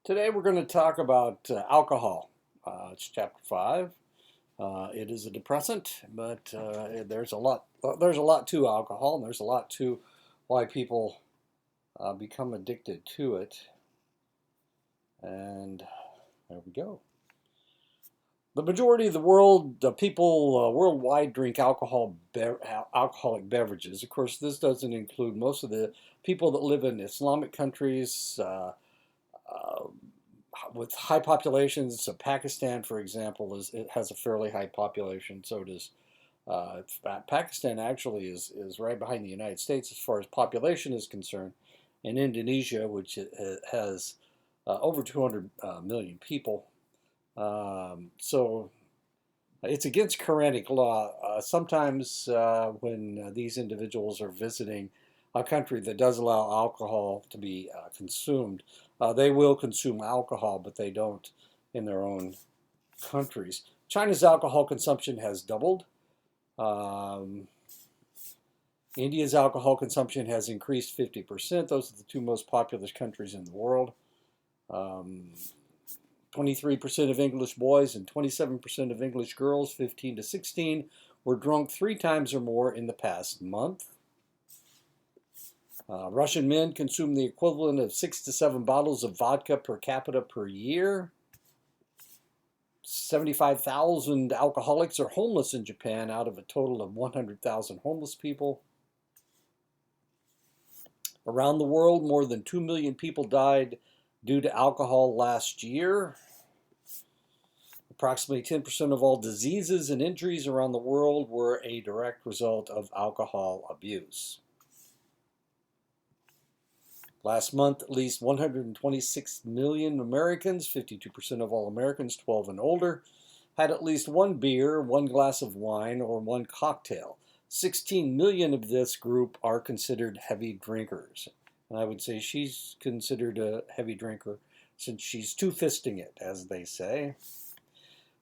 Today we're going to talk about alcohol. It's chapter 5. It is a depressant, but there's a lot to alcohol, and there's a lot to why people become addicted to it. And there we go. The majority of the people worldwide drink alcoholic beverages. Of course, this doesn't include most of the people that live in Islamic countries. Uh, with high populations. So Pakistan, for example, it has a fairly high population. So does Pakistan. Actually, is right behind the United States as far as population is concerned, and Indonesia, which has over 200 million people. So it's against Quranic law. Sometimes when these individuals are visiting a country that does allow alcohol to be consumed, they will consume alcohol, but they don't in their own countries. China's alcohol consumption has doubled. Um, India's alcohol consumption has increased 50%. Those are the two most populous countries in the world. 23% of English boys and 27% of English girls, 15 to 16, were drunk 3 times or more in the past month. Russian men consume the equivalent of 6 to 7 bottles of vodka per capita per year. 75,000 alcoholics are homeless in Japan out of a total of 100,000 homeless people. Around the world, more than 2 million people died due to alcohol last year. Approximately 10% of all diseases and injuries around the world were a direct result of alcohol abuse. Last month, at least 126 million Americans, 52% of all Americans 12 and older, had at least one beer, one glass of wine, or one cocktail. 16 million of this group are considered heavy drinkers. And I would say she's considered a heavy drinker since she's two-fisting it, as they say.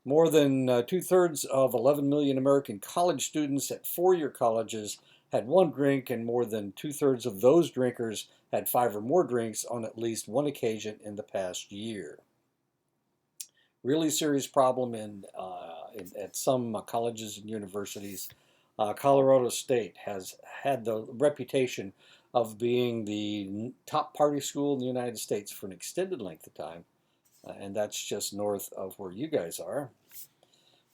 More than two-thirds of 11 million American college students at four-year colleges had one drink, and more than two-thirds of those drinkers had 5 or more drinks on at least one occasion in the past year. Really serious problem at some colleges and universities. Colorado State has had the reputation of being the top party school in the United States for an extended length of time, and that's just north of where you guys are.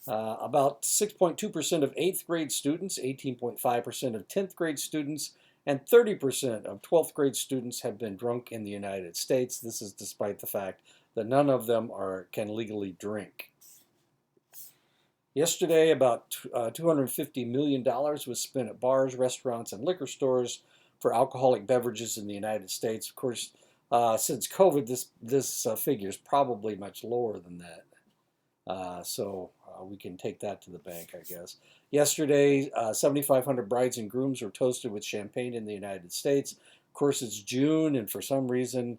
About 6.2% of 8th grade students, 18.5% of 10th grade students, and 30% of 12th grade students have been drunk in the United States. This is despite the fact that none of them can legally drink. Yesterday, about $250 million was spent at bars, restaurants, and liquor stores for alcoholic beverages in the United States. Of course, since COVID, this figure is probably much lower than that. So we can take that to the bank, I guess. Yesterday, 7,500 brides and grooms were toasted with champagne in the United States. Of course, it's June, and for some reason,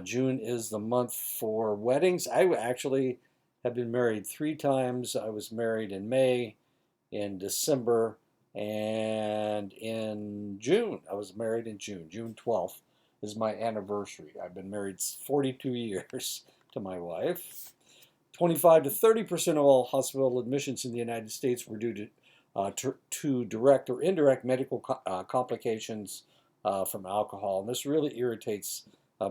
June is the month for weddings. I actually have been married 3 times. I was married in May, in December, and in June. I was married in June. June 12th is my anniversary. I've been married 42 years to my wife. 25 to 30% of all hospital admissions in the United States were due to direct or indirect medical complications from alcohol. And this really irritates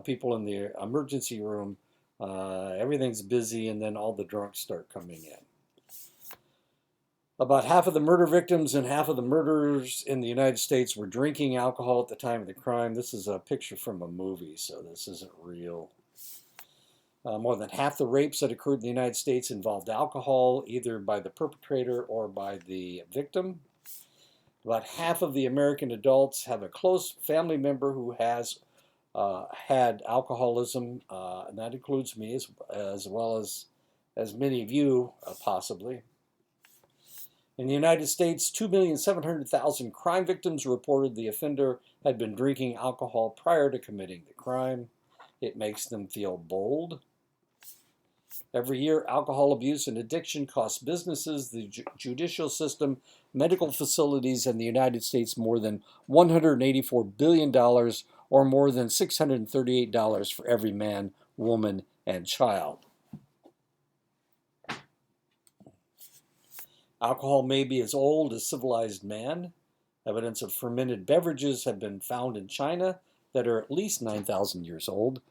people in the emergency room. Everything's busy, and then all the drunks start coming in. About half of the murder victims and half of the murderers in the United States were drinking alcohol at the time of the crime. This is a picture from a movie, so this isn't real. More than half the rapes that occurred in the United States involved alcohol, either by the perpetrator or by the victim. About half of the American adults have a close family member who has had alcoholism, and that includes me as well as many of you, possibly. In the United States, 2,700,000 crime victims reported the offender had been drinking alcohol prior to committing the crime. It makes them feel bold. Every year, alcohol abuse and addiction cost businesses, the judicial system, medical facilities, and the United States more than $184 billion, or more than $638 for every man, woman, and child. Alcohol may be as old as civilized man. Evidence of fermented beverages have been found in China that are at least 9,000 years old.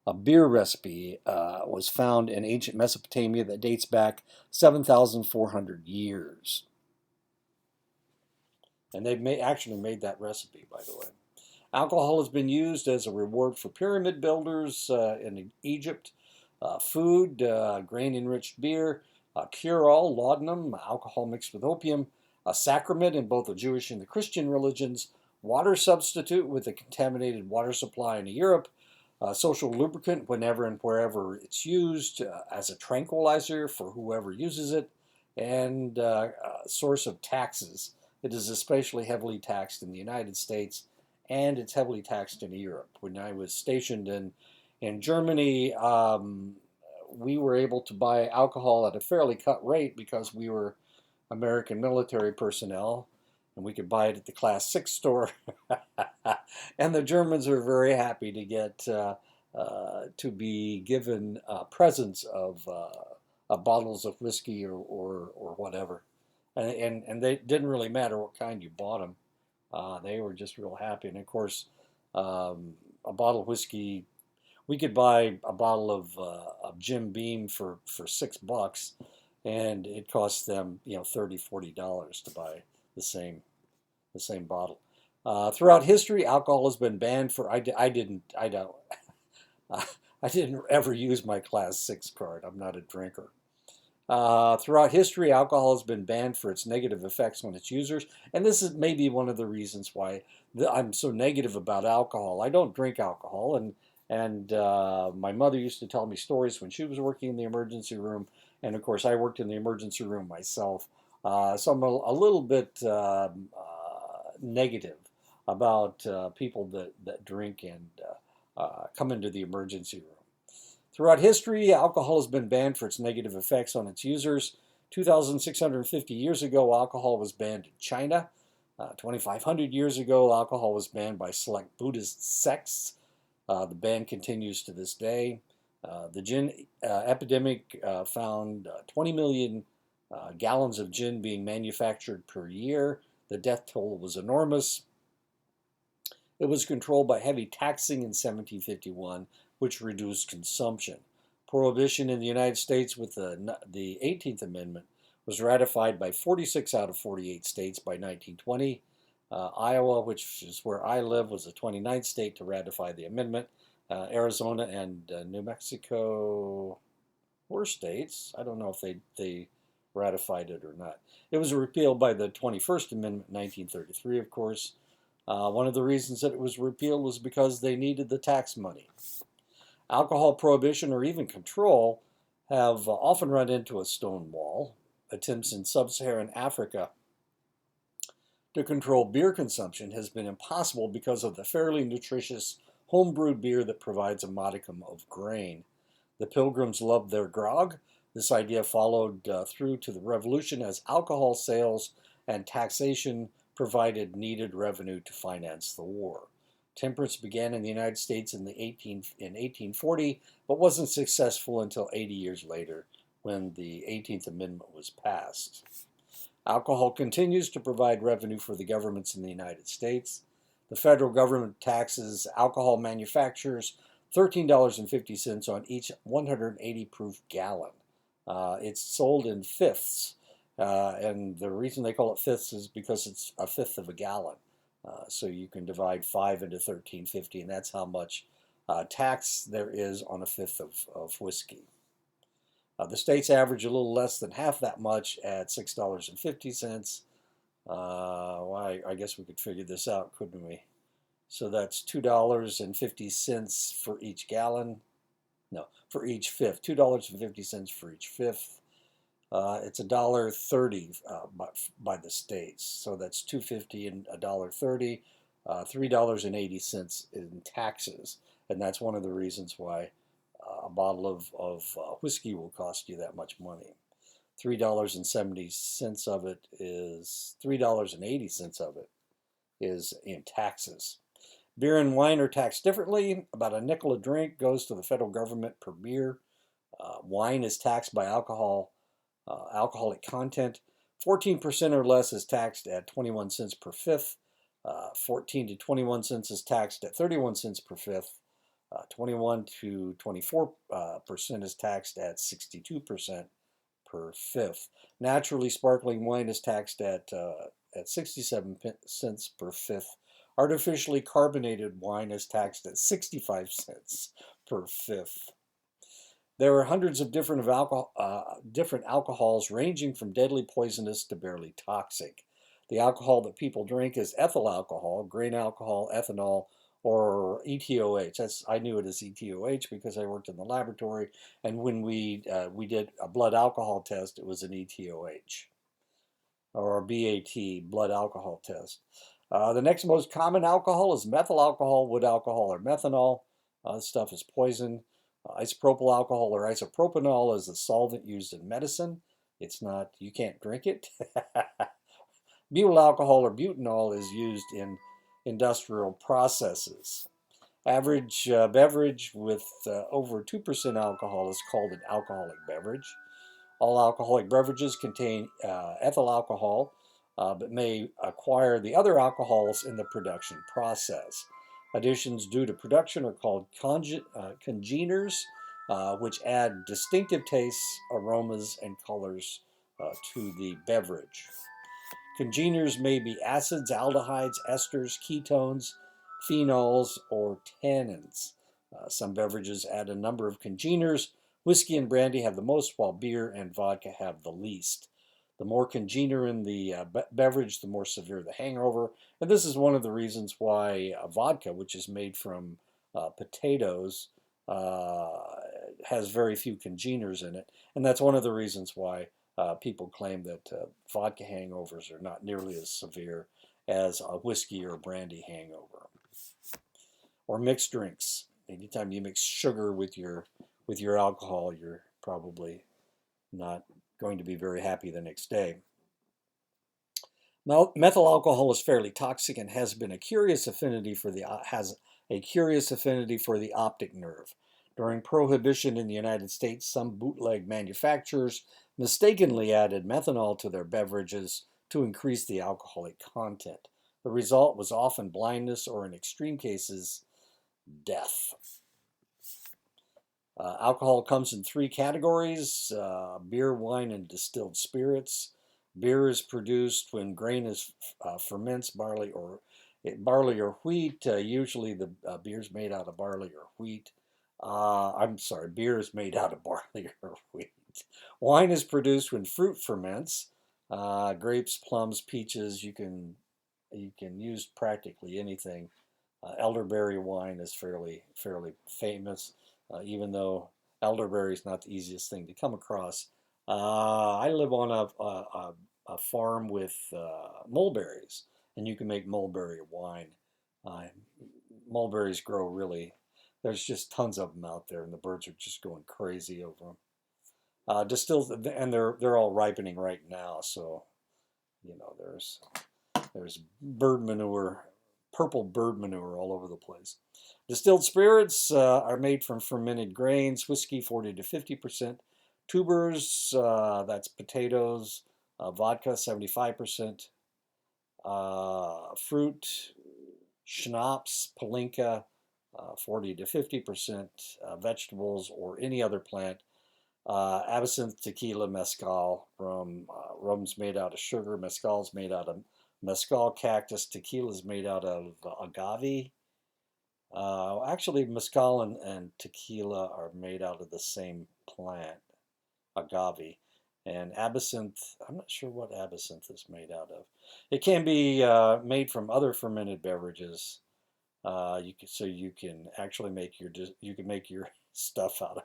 A beer recipe was found in ancient Mesopotamia that dates back 7,400 years. And they've actually made that recipe, by the way. Alcohol has been used as a reward for pyramid builders in Egypt. Food, grain-enriched beer, cure-all, laudanum, alcohol mixed with opium, a sacrament in both the Jewish and the Christian religions, water substitute with a contaminated water supply in Europe, social lubricant whenever and wherever it's used, as a tranquilizer for whoever uses it, and source of taxes. It is especially heavily taxed in the United States, and it's heavily taxed in Europe. When I was stationed in Germany, we were able to buy alcohol at a fairly cut rate because we were American military personnel, and we could buy it at the Class 6 store. And the Germans were very happy to get to be given presents of bottles of whiskey or whatever. And they didn't really matter what kind you bought them. They were just real happy. And of course, a bottle of whiskey, we could buy a bottle of Jim Beam for $6, and it cost them $30-40 to buy the same bottle. Throughout history, alcohol has been banned for. I didn't ever use my Class 6 card. I'm not a drinker. Throughout history, alcohol has been banned for its negative effects on its users, and this is maybe one of the reasons why I'm so negative about alcohol. I don't drink alcohol, and my mother used to tell me stories when she was working in the emergency room, and of course I worked in the emergency room myself. So I'm a little bit negative about people that drink and come into the emergency room. Throughout history, alcohol has been banned for its negative effects on its users. 2,650 years ago, alcohol was banned in China. 2,500 years ago, alcohol was banned by select Buddhist sects. The ban continues to this day. The gin epidemic found 20 million gallons of gin being manufactured per year. The death toll was enormous. It was controlled by heavy taxing in 1751, which reduced consumption. Prohibition in the United States with the 18th Amendment was ratified by 46 out of 48 states by 1920. Iowa, which is where I live, was the 29th state to ratify the amendment. Arizona and New Mexico were states. I don't know if they ratified it or not. It was repealed by the 21st Amendment in 1933, of course. One of the reasons that it was repealed was because they needed the tax money. Alcohol prohibition or even control have often run into a stone wall. Attempts in sub-Saharan Africa to control beer consumption has been impossible because of the fairly nutritious home-brewed beer that provides a modicum of grain. The Pilgrims loved their grog. This idea followed through to the Revolution as alcohol sales and taxation provided needed revenue to finance the war. Temperance began in the United States in 1840, but wasn't successful until 80 years later when the 18th Amendment was passed. Alcohol continues to provide revenue for the governments in the United States. The federal government taxes alcohol manufacturers $13.50 on each 180 proof gallon. It's sold in fifths, and the reason they call it fifths is because it's a fifth of a gallon. So you can divide 5 into 13.50, and that's how much tax there is on a fifth of whiskey. The states average a little less than half that much at $6.50. Well, I guess we could figure this out, couldn't we? So that's $2.50 for each gallon. No, for each fifth. $2.50 for each fifth. It's $1.30 by the states. So that's $2.50 and $1.30. $3.80 in taxes. And that's one of the reasons why a bottle of whiskey will cost you that much money. $3.70 of it is $3.80 of it is in taxes. Beer and wine are taxed differently. About a nickel a drink goes to the federal government per beer. Wine is taxed by alcoholic content. 14% or less is taxed at 21 cents per fifth. 14 to 21 cents is taxed at 31 cents per fifth. 21 to 24% is taxed at 62% per fifth. Naturally sparkling wine is taxed at 67 cents per fifth. Artificially carbonated wine is taxed at 65 cents per fifth. There are hundreds of different alcohols ranging from deadly poisonous to barely toxic. The alcohol that people drink is ethyl alcohol, grain alcohol, ethanol, or ETOH. I knew it as ETOH because I worked in the laboratory, and when we did a blood alcohol test, it was an ETOH or a BAT, blood alcohol test. The next most common alcohol is methyl alcohol, wood alcohol, or methanol. This stuff is poison. Isopropyl alcohol or isopropanol is a solvent used in medicine. It's not, you can't drink it. Butyl alcohol or butanol is used in industrial processes. Average beverage with over 2% alcohol is called an alcoholic beverage. All alcoholic beverages contain ethyl alcohol, but may acquire the other alcohols in the production process. Additions due to production are called congeners, which add distinctive tastes, aromas, and colors to the beverage. Congeners may be acids, aldehydes, esters, ketones, phenols, or tannins. Some beverages add a number of congeners. Whiskey and brandy have the most, while beer and vodka have the least. The more congener in the beverage, the more severe the hangover. And this is one of the reasons why vodka, which is made from potatoes, has very few congeners in it. And that's one of the reasons why people claim that vodka hangovers are not nearly as severe as a whiskey or brandy hangover. Or mixed drinks. Anytime you mix sugar with your alcohol, you're probably not going to be very happy the next day. Methyl alcohol is fairly toxic and has a curious affinity for the optic nerve. During Prohibition in the United States, some bootleg manufacturers mistakenly added methanol to their beverages to increase the alcoholic content. The result was often blindness or, in extreme cases, death. Alcohol comes in three categories: beer, wine, and distilled spirits. Beer is produced when grain ferments, barley or wheat. Usually the beer is made out of barley or wheat. Beer is made out of barley or wheat. Wine is produced when fruit ferments. Grapes, plums, peaches. You can use practically anything. Elderberry wine is fairly famous, even though elderberry is not the easiest thing to come across. I live on a farm with mulberries, and you can make mulberry wine. Mulberries grow really. There's just tons of them out there, and the birds are just going crazy over them. Distilled, and they're all ripening right now. So, there's bird manure, purple bird manure all over the place. Distilled spirits are made from fermented grains. Whiskey 40 to 50%. Tubers, that's potatoes. Vodka 75%. Fruit, schnapps, palinka 40 to 50%. Vegetables or any other plant. Absinthe, tequila, mezcal, rum. Rum's made out of sugar. Mezcal's made out of mezcal cactus. Tequila's made out of agave. Actually, mezcal and tequila are made out of the same plant, agave. And absinthe, I'm not sure what absinthe is made out of. It can be made from other fermented beverages. You can actually make your stuff out of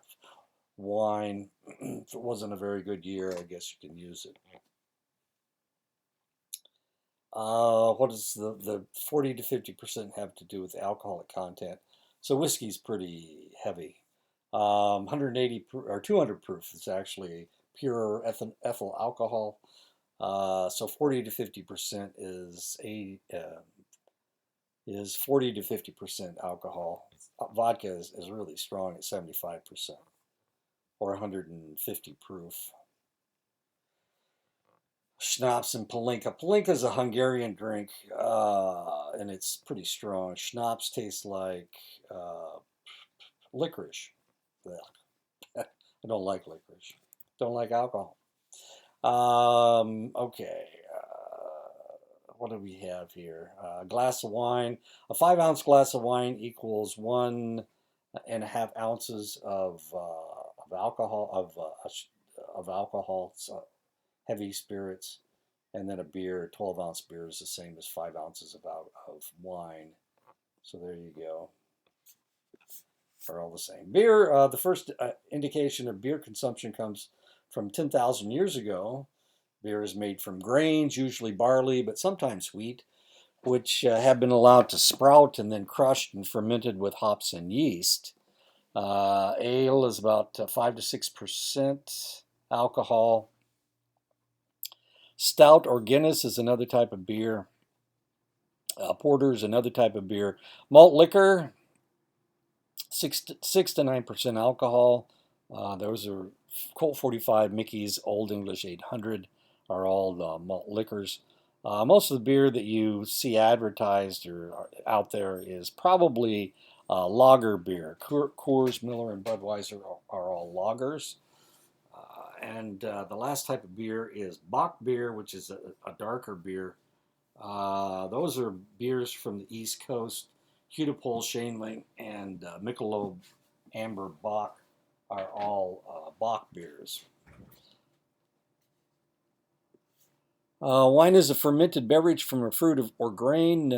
wine. If it wasn't a very good year, I guess you can use it. What does the 40 to 50% have to do with alcoholic content? So whiskey's pretty heavy. 180 or 200 proof is actually pure ethyl alcohol. So 40 to 50% is is 40 to 50% alcohol. Vodka is really strong at 75% or 150 proof. Schnapps and Palinka. Palinka is a Hungarian drink, and it's pretty strong. Schnapps tastes like licorice. I don't like licorice. Don't like alcohol. Okay. What do we have here? A glass of wine. A 5-ounce glass of wine equals 1.5 ounces of alcohol of alcohol. So heavy spirits, and then a beer, 12-ounce beer is the same as 5 ounces of wine. So there you go. Are all the same. Beer, the first indication of beer consumption comes from 10,000 years ago. Beer is made from grains, usually barley, but sometimes wheat, which have been allowed to sprout and then crushed and fermented with hops and yeast. Ale is about 5 to 6% alcohol. Stout or Guinness is another type of beer. Porter is another type of beer. Malt liquor, 6 to 9% alcohol. Those are Colt 45, Mickey's, Old English 800 are all malt liquors. Most of the beer that you see advertised or out there is probably lager beer. Coors, Miller, and Budweiser are all lagers. And the last type of beer is Bock beer, which is a darker beer. Those are beers from the East Coast. Hudipol, Shaneling, and Michelob Amber Bock are all Bock beers. Wine is a fermented beverage from a fruit or grain.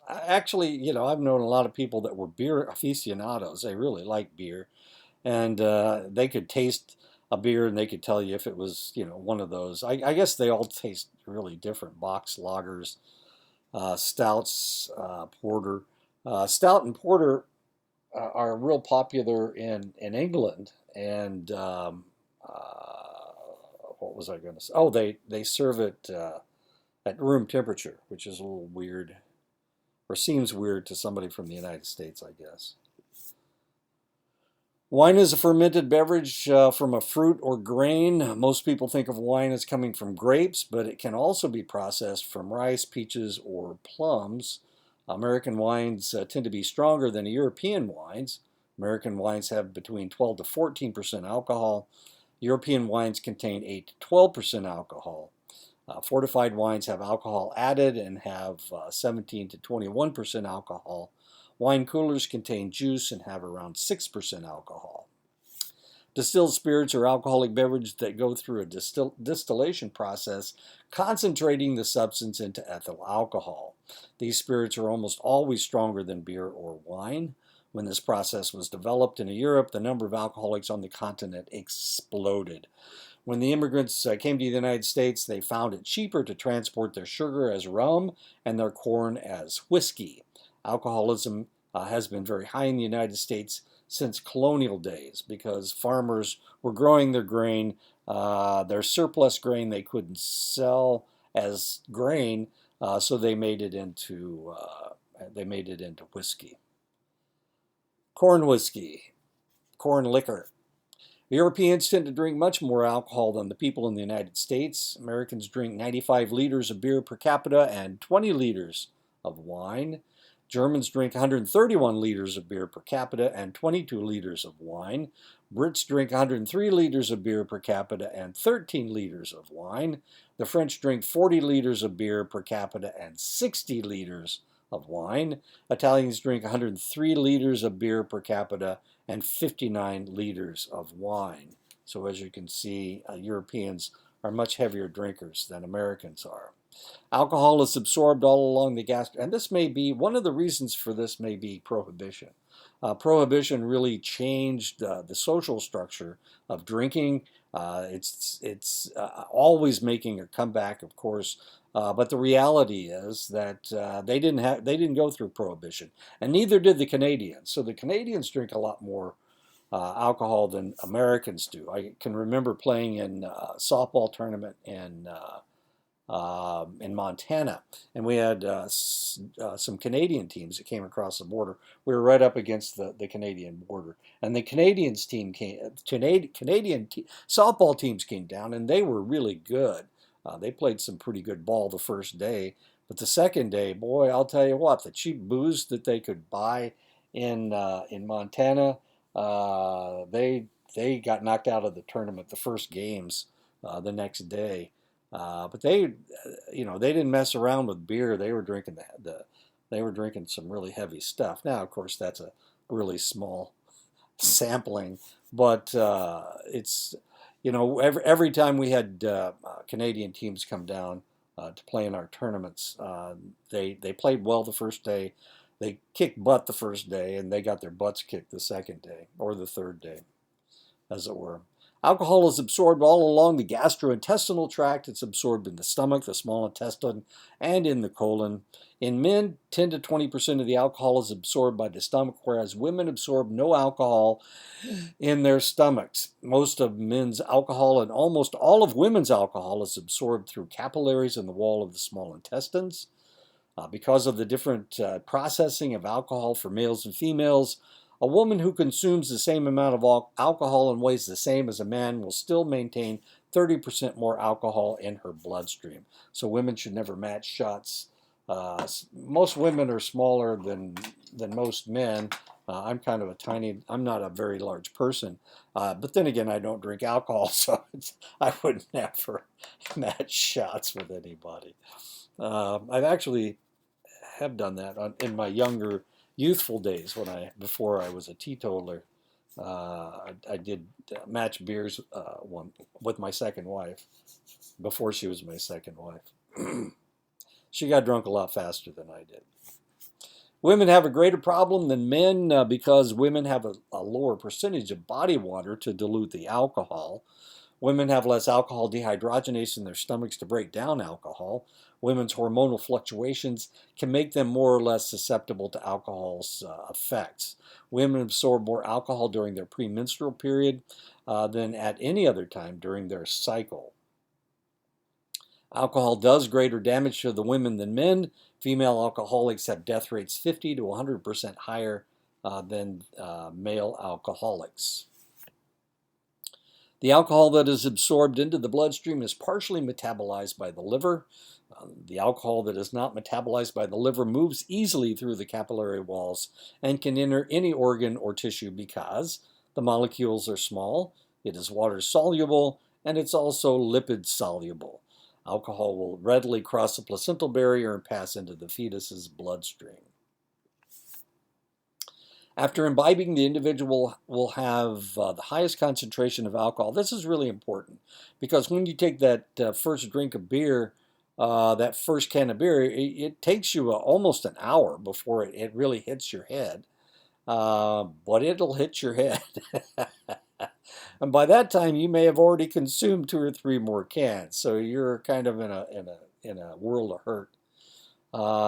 Actually, I've known a lot of people that were beer aficionados. They really like beer, and they could taste a beer and they could tell you if it was, one of those. I guess they all taste really different. Bocks, lagers, stouts, porter. Stout and porter are real popular in England, and what was I going to say? Oh, they serve it at room temperature, which is a little weird, or seems weird to somebody from the United States, I guess. Wine is a fermented beverage from a fruit or grain. Most people think of wine as coming from grapes, but it can also be processed from rice, peaches, or plums. American wines tend to be stronger than European wines. American wines have between 12 to 14% alcohol. European wines contain 8 to 12% alcohol. Fortified wines have alcohol added and have 17 to 21% alcohol. Wine coolers contain juice and have around 6% alcohol. Distilled spirits are alcoholic beverages that go through a distillation process, concentrating the substance into ethyl alcohol. These spirits are almost always stronger than beer or wine. When this process was developed in Europe, the number of alcoholics on the continent exploded. When the immigrants came to the United States, they found it cheaper to transport their sugar as rum and their corn as whiskey. Alcoholism has been very high in the United States since colonial days because farmers were growing their grain, their surplus grain they couldn't sell as grain, so they made it into whiskey. Corn whiskey, corn liquor. Europeans tend to drink much more alcohol than the people in the United States. Americans drink 95 liters of beer per capita and 20 liters of wine. Germans drink 131 liters of beer per capita and 22 liters of wine. Brits drink 103 liters of beer per capita and 13 liters of wine. The French drink 40 liters of beer per capita and 60 liters of wine. Italians drink 103 liters of beer per capita and 59 liters of wine. So as you can see, Europeans are much heavier drinkers than Americans are. Alcohol is absorbed all along the and this may be, one of the reasons for this may be prohibition. Prohibition really changed the social structure of drinking. It's always making a comeback, of course, but the reality is that they didn't go through prohibition, and neither did the Canadians. So the Canadians drink a lot more alcohol than Americans do. I can remember playing in a softball tournament in in Montana, and we had some Canadian teams that came across the border. We were right up against the Canadian border, and the Canadians team Canadian softball teams came down, and they were really good. They played some pretty good ball the first day, but the second day, boy, I'll tell you what, the cheap booze that they could buy in Montana, they got knocked out of the tournament the first games the next day. But they didn't mess around with beer. They were drinking they were drinking some really heavy stuff. Now, of course, that's a really small sampling, but it's every time we had Canadian teams come down to play in our tournaments, they played well the first day. They kicked butt the first day, and they got their butts kicked the second day or the third day, as it were. Alcohol is absorbed all along the gastrointestinal tract. It's absorbed in the stomach, the small intestine, and in the colon. In men, 10 to 20% of the alcohol is absorbed by the stomach, whereas women absorb no alcohol in their stomachs. Most of men's alcohol and almost all of women's alcohol is absorbed through capillaries in the wall of the small intestines. Because of the different processing of alcohol for males and females, a woman who consumes the same amount of alcohol and weighs the same as a man will still maintain 30% more alcohol in her bloodstream. So women should never match shots. Most women are smaller than most men. I'm kind of I'm not a very large person. But then again, I don't drink alcohol, so I would never match shots with anybody. I've actually have done that in my youthful days before I was a teetotaler. I did match beers with my second wife before she was my second wife. She got drunk a lot faster than I did. Women have a greater problem than men because women have a lower percentage of body water to dilute the alcohol. Women have less alcohol dehydrogenase in their stomachs to break down alcohol. Women's hormonal fluctuations can make them more or less susceptible to alcohol's effects. Women absorb more alcohol during their premenstrual period than at any other time during their cycle. Alcohol does greater damage to the women than men. Female alcoholics have death rates 50 to 100% higher than male alcoholics. The alcohol that is absorbed into the bloodstream is partially metabolized by the liver. The alcohol that is not metabolized by the liver moves easily through the capillary walls and can enter any organ or tissue because the molecules are small, it is water soluble, and it's also lipid soluble. Alcohol will readily cross the placental barrier and pass into the fetus's bloodstream. After imbibing, the individual will have the highest concentration of alcohol. This is really important because when you take that first drink of beer, that first can of beer, it takes you almost an hour before it really hits your head. But it'll hit your head. And by that time, you may have already consumed 2 or 3 more cans. So you're kind of in a world of hurt.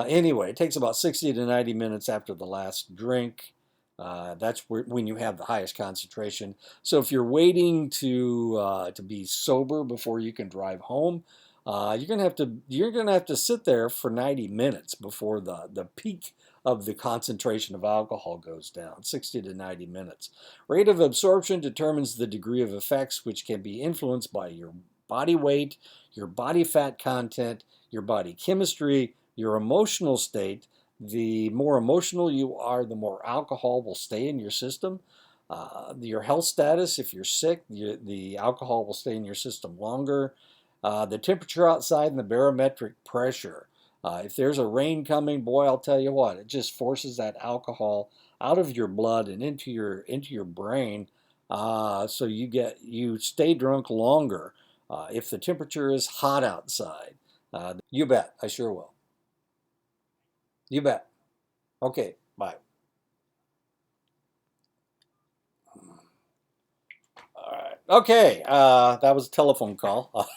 Anyway, it takes about 60 to 90 minutes after the last drink. That's when you have the highest concentration. So if you're waiting to be sober before you can drive home, you're gonna have to sit there for 90 minutes before the peak of the concentration of alcohol goes down, 60 to 90 minutes. Rate of absorption determines the degree of effects, which can be influenced by your body weight, your body fat content, your body chemistry, your emotional state. The more emotional you are, the more alcohol will stay in your system. Your health status, if you're sick, the alcohol will stay in your system longer. The temperature outside and the barometric pressure. If there's a rain coming, boy, I'll tell you what, it just forces that alcohol out of your blood and into your brain, so you stay drunk longer. If the temperature is hot outside, you bet, I sure will. You bet. Okay, bye. All right. Okay, that was a telephone call.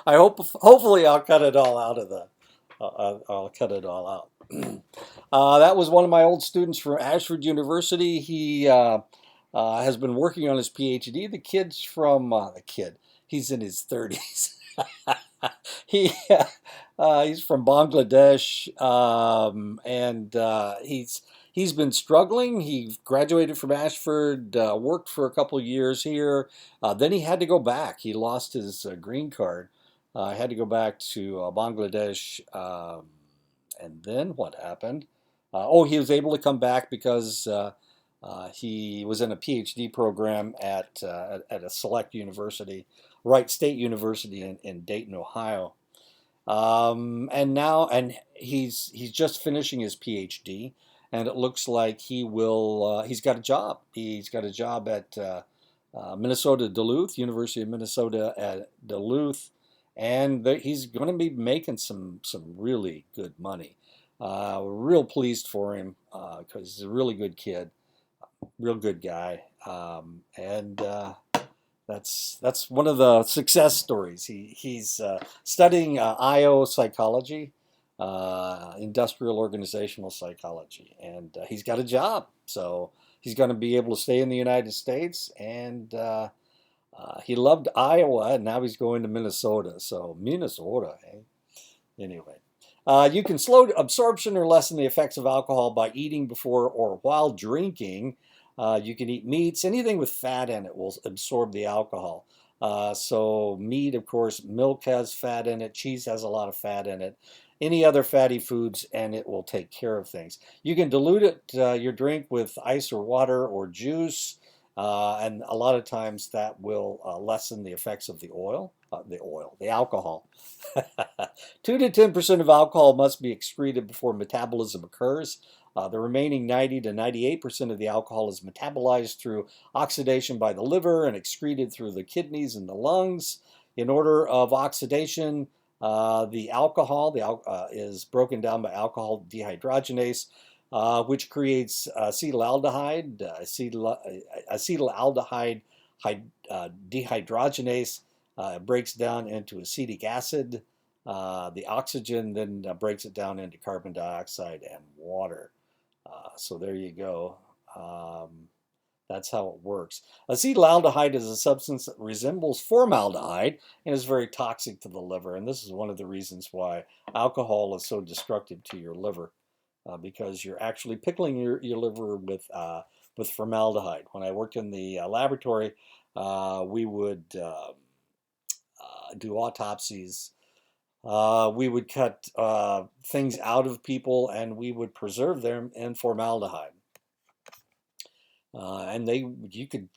Hopefully I'll cut it all out of the. I'll cut it all out. That was one of my old students from Ashford University. He has been working on his PhD. The kid. He's in his 30s. he he's from Bangladesh, and he's been struggling. He graduated from Ashford, worked for a couple years here. Then he had to go back. He lost his green card. Had to go back to Bangladesh. And then what happened? Oh, he was able to come back because he was in a PhD program at a select university, Wright State University in Dayton, Ohio. And he's just finishing his PhD, and it looks like he's got a job. He's got a job at Minnesota Duluth, University of Minnesota at Duluth, and he's going to be making some really good money. Real pleased for him because he's a really good kid, real good guy, and that's one of the success stories. He's studying IO psychology, industrial organizational psychology, and he's got a job. So he's going to be able to stay in the United States, and he loved Iowa, and now he's going to Minnesota. So Minnesota, eh? Anyway. You can slow absorption or lessen the effects of alcohol by eating before or while drinking. You can eat meats. Anything with fat in it will absorb the alcohol. So meat, of course, milk has fat in it. Cheese has a lot of fat in it. Any other fatty foods, and it will take care of things. You can dilute your drink with ice or water or juice, and a lot of times that will lessen the effects of the alcohol. 2 to 10% of alcohol must be excreted before metabolism occurs. The remaining 90 to 98% of the alcohol is metabolized through oxidation by the liver and excreted through the kidneys and the lungs. In order of oxidation, the alcohol is broken down by alcohol dehydrogenase, which creates acetaldehyde dehydrogenase. Breaks down into acetic acid. The oxygen then breaks it down into carbon dioxide and water. So there you go. That's how it works. Acetaldehyde is a substance that resembles formaldehyde and is very toxic to the liver. And this is one of the reasons why alcohol is so destructive to your liver, because you're actually pickling your liver with formaldehyde. When I worked in the laboratory, we would do autopsies. We would cut things out of people, and we would preserve them in formaldehyde. And you can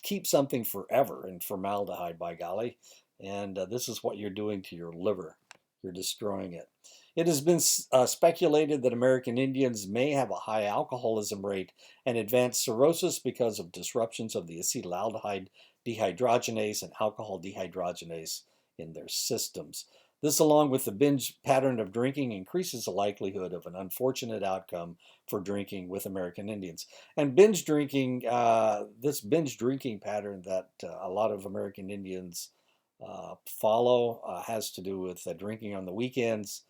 keep something forever in formaldehyde, by golly. And this is what you're doing to your liver. You're destroying it. It has been speculated that American Indians may have a high alcoholism rate and advanced cirrhosis because of disruptions of the acetaldehyde dehydrogenase and alcohol dehydrogenase in their systems. This, along with the binge pattern of drinking, increases the likelihood of an unfortunate outcome for drinking with American Indians. And binge drinking, this binge drinking pattern that a lot of American Indians follow has to do with drinking on the weekends,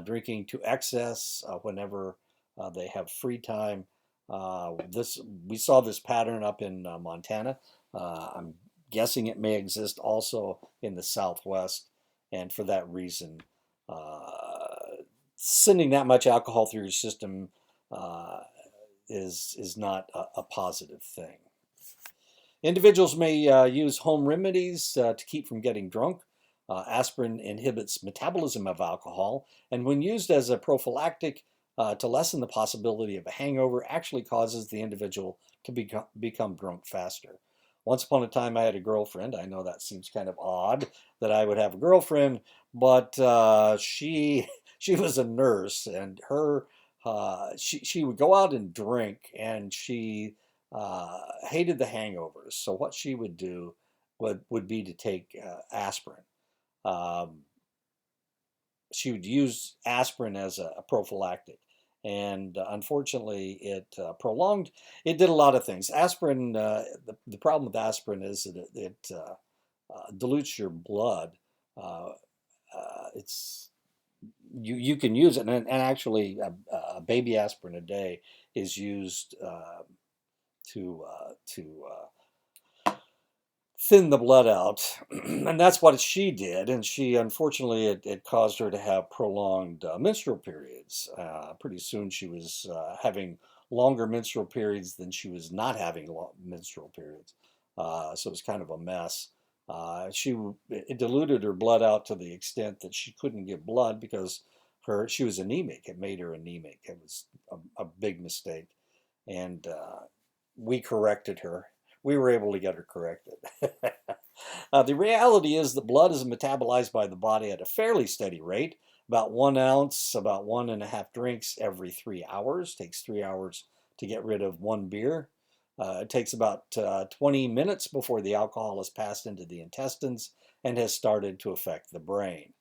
drinking to excess whenever they have free time. We saw this pattern up in Montana. I'm guessing it may exist also in the Southwest, and for that reason, sending that much alcohol through your system is not a positive thing. Individuals may use home remedies to keep from getting drunk. Aspirin inhibits metabolism of alcohol, and when used as a prophylactic to lessen the possibility of a hangover, actually causes the individual to become drunk faster. Once upon a time, I had a girlfriend. I know that seems kind of odd that I would have a girlfriend, but she was a nurse, and she would go out and drink, and she hated the hangovers. So what she would do would be to take aspirin. Um, she would use aspirin as a prophylactic. And unfortunately, it prolonged. It did a lot of things. Aspirin. The problem with aspirin is that it dilutes your blood. Uh, it's you can use it, and actually, a baby aspirin a day is used to thin the blood out. And that's what she did. And she, unfortunately, it caused her to have prolonged menstrual periods. Pretty soon she was having longer menstrual periods than she was not having menstrual periods. So it was kind of a mess. It diluted her blood out to the extent that she couldn't give blood because she was anemic. It made her anemic. It was a big mistake. And we corrected her. We were able to get her corrected. The reality is that blood is metabolized by the body at a fairly steady rate, about 1 ounce, about 1.5 drinks every 3 hours. Takes 3 hours to get rid of one beer. It takes about 20 minutes before the alcohol has passed into the intestines and has started to affect the brain.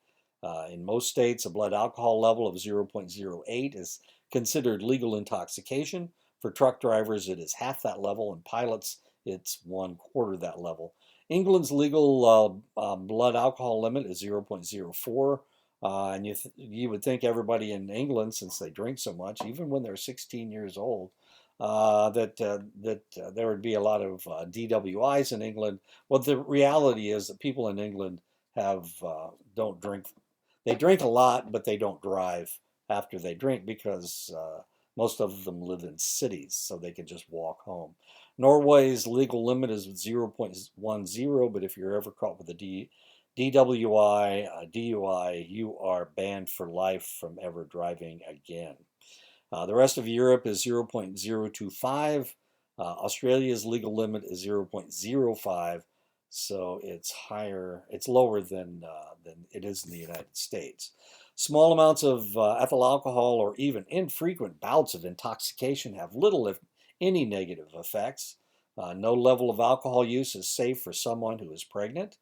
In most states, a blood alcohol level of 0.08 is considered legal intoxication. For truck drivers, it is half that level, and pilots, it's 1/4 that level. England's legal blood alcohol limit is 0.04. And you would think everybody in England, since they drink so much, even when they're 16 years old, that there would be a lot of DWIs in England. Well, the reality is that people in England don't drink. They drink a lot, but they don't drive after they drink because most of them live in cities, so they can just walk home. Norway's legal limit is 0.10, but if you're ever caught with a DWI, DUI, you are banned for life from ever driving again. The rest of Europe is 0.025. Australia's legal limit is 0.05, so it's higher. It's lower than it is in the United States. Small amounts of ethyl alcohol or even infrequent bouts of intoxication have little, if any, negative effects. No level of alcohol use is safe for someone who is pregnant.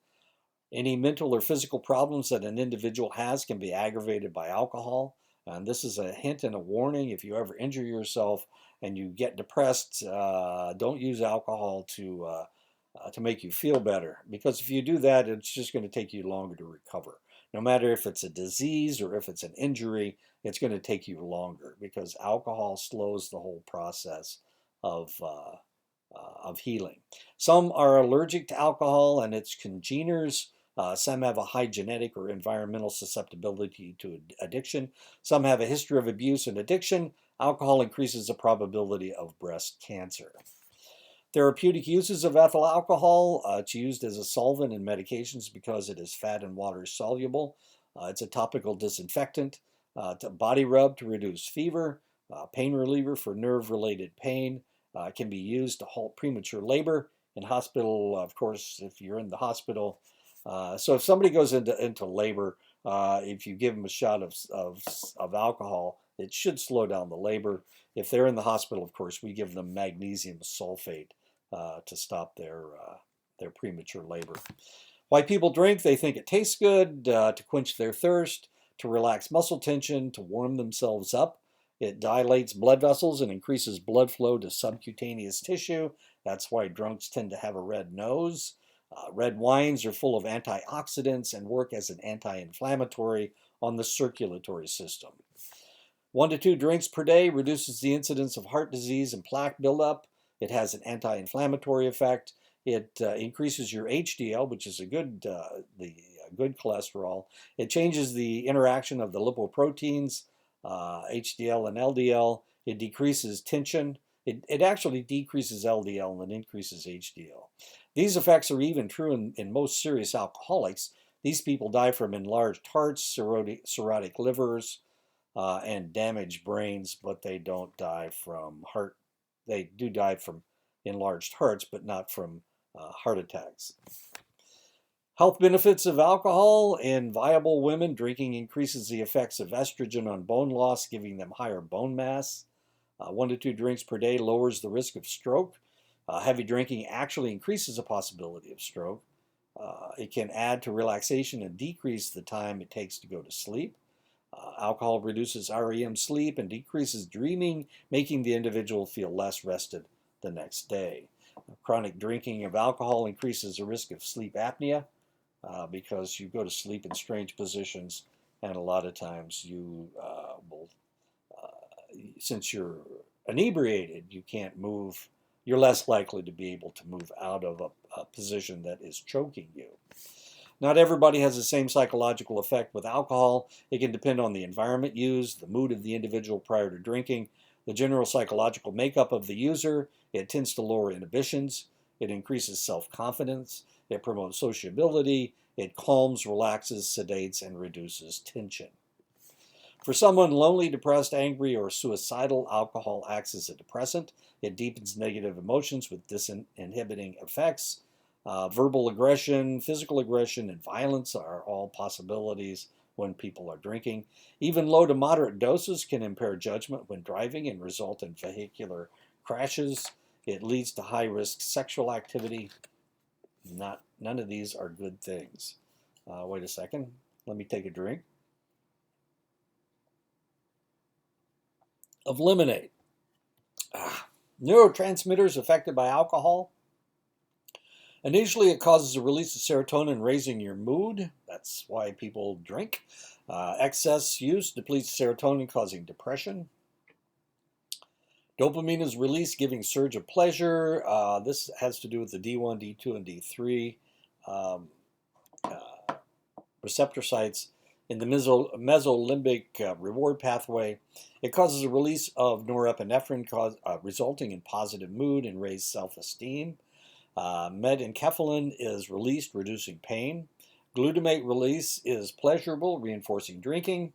Any mental or physical problems that an individual has can be aggravated by alcohol. And this is a hint and a warning. If you ever injure yourself and you get depressed, don't use alcohol to make you feel better. Because if you do that, it's just going to take you longer to recover. No matter if it's a disease or if it's an injury, it's going to take you longer because alcohol slows the whole process of healing. Some are allergic to alcohol and its congeners. Some have a high genetic or environmental susceptibility to addiction. Some have a history of abuse and addiction. Alcohol increases the probability of breast cancer. Therapeutic uses of ethyl alcohol. It's used as a solvent in medications because it is fat and water soluble. It's a topical disinfectant, to body rub to reduce fever, pain reliever for nerve-related pain. It can be used to halt premature labor. In hospital, of course, if you're in the hospital. So if somebody goes into labor, if you give them a shot of alcohol, it should slow down the labor. If they're in the hospital, of course, we give them magnesium sulfate to stop their premature labor. Why people drink? They think it tastes good, to quench their thirst, to relax muscle tension, to warm themselves up. It dilates blood vessels and increases blood flow to subcutaneous tissue. That's why drunks tend to have a red nose. Red wines are full of antioxidants and work as an anti-inflammatory on the circulatory system. 1 to 2 drinks per day reduces the incidence of heart disease and plaque buildup. It has an anti-inflammatory effect. It increases your HDL, which is the good cholesterol. It changes the interaction of the lipoproteins, HDL and LDL. It decreases tension. It actually decreases LDL and increases HDL. These effects are even true in most serious alcoholics. These people die from enlarged hearts, cirrhotic livers, and damaged brains, but they don't die from heart. They do die from enlarged hearts, but not from heart attacks. Health benefits of alcohol. In viable women, drinking increases the effects of estrogen on bone loss, giving them higher bone mass. 1 to 2 drinks per day lowers the risk of stroke. Heavy drinking actually increases the possibility of stroke. It can add to relaxation and decrease the time it takes to go to sleep. Alcohol reduces REM sleep and decreases dreaming, making the individual feel less rested the next day. Chronic drinking of alcohol increases the risk of sleep apnea because you go to sleep in strange positions, and a lot of times you will, since you're inebriated, you can't move you're less likely to be able to move out of a position that is choking you. Not everybody has the same psychological effect with alcohol. It can depend on the environment used, the mood of the individual prior to drinking, the general psychological makeup of the user. It tends to lower inhibitions. It increases self-confidence. It promotes sociability. It calms, relaxes, sedates, and reduces tension. For someone lonely, depressed, angry, or suicidal, alcohol acts as a depressant. It deepens negative emotions with disinhibiting effects. Verbal aggression, physical aggression, and violence are all possibilities when people are drinking. Even low to moderate doses can impair judgment when driving and result in vehicular crashes. It leads to high-risk sexual activity. None of these are good things. Wait a second. Let me take a drink of lemonade. Neurotransmitters affected by alcohol. Initially, it causes a release of serotonin, raising your mood. That's why people drink. Excess use depletes serotonin, causing depression. Dopamine is released, giving surge of pleasure. This has to do with the D1, D2, and D3 receptor sites in the mesolimbic reward pathway. It causes a release of norepinephrine, resulting in positive mood and raised self-esteem. Medenkephalin is released, reducing pain. Glutamate release is pleasurable, reinforcing drinking.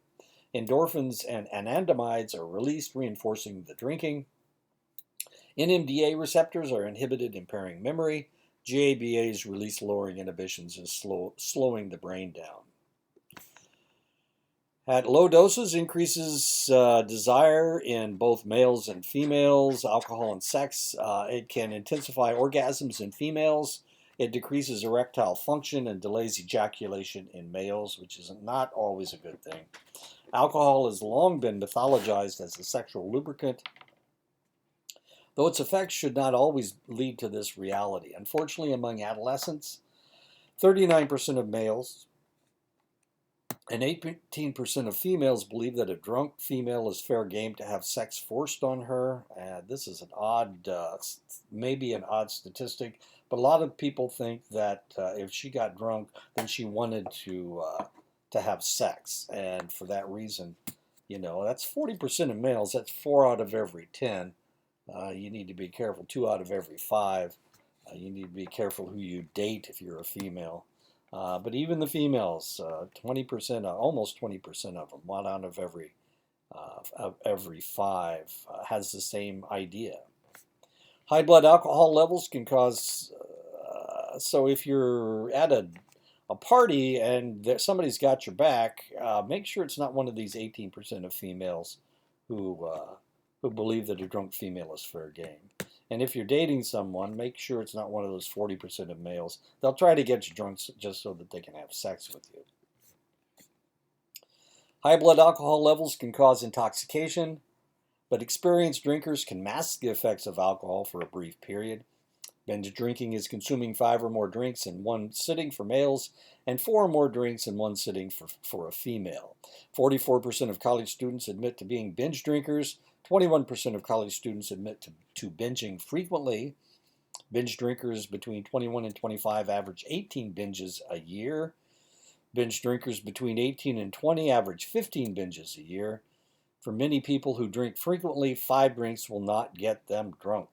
Endorphins and anandamides are released, reinforcing the drinking. NMDA receptors are inhibited, impairing memory. GABAs release, lowering inhibitions and slowing the brain down. At low doses, increases desire in both males and females, alcohol and sex. It can intensify orgasms in females. It decreases erectile function and delays ejaculation in males, which is not always a good thing. Alcohol has long been mythologized as a sexual lubricant, though its effects should not always lead to this reality. Unfortunately, among adolescents, 39% of males and 18% of females believe that a drunk female is fair game to have sex forced on her. This is an odd, maybe an odd statistic, but a lot of people think that if she got drunk, then she wanted to have sex, and for that reason, that's 40% of males. That's 4 out of every 10. You need to be careful. 2 out of every 5. You need to be careful who you date if you're a female. But even the females, 20%, almost 20% of them, 1 out of every 5 has the same idea. High blood alcohol levels can cause, so if you're at a party and somebody's got your back, make sure it's not one of these 18% of females who believe that a drunk female is fair game. And if you're dating someone, make sure it's not one of those 40% of males. They'll try to get you drunk just so that they can have sex with you. High blood alcohol levels can cause intoxication, but experienced drinkers can mask the effects of alcohol for a brief period. Binge drinking is consuming 5 or more drinks in one sitting for males and 4 or more drinks in one sitting for a female. 44% of college students admit to being binge drinkers. 21% of college students admit to binging frequently. Binge drinkers between 21 and 25 average 18 binges a year. Binge drinkers between 18 and 20 average 15 binges a year. For many people who drink frequently, 5 drinks will not get them drunk.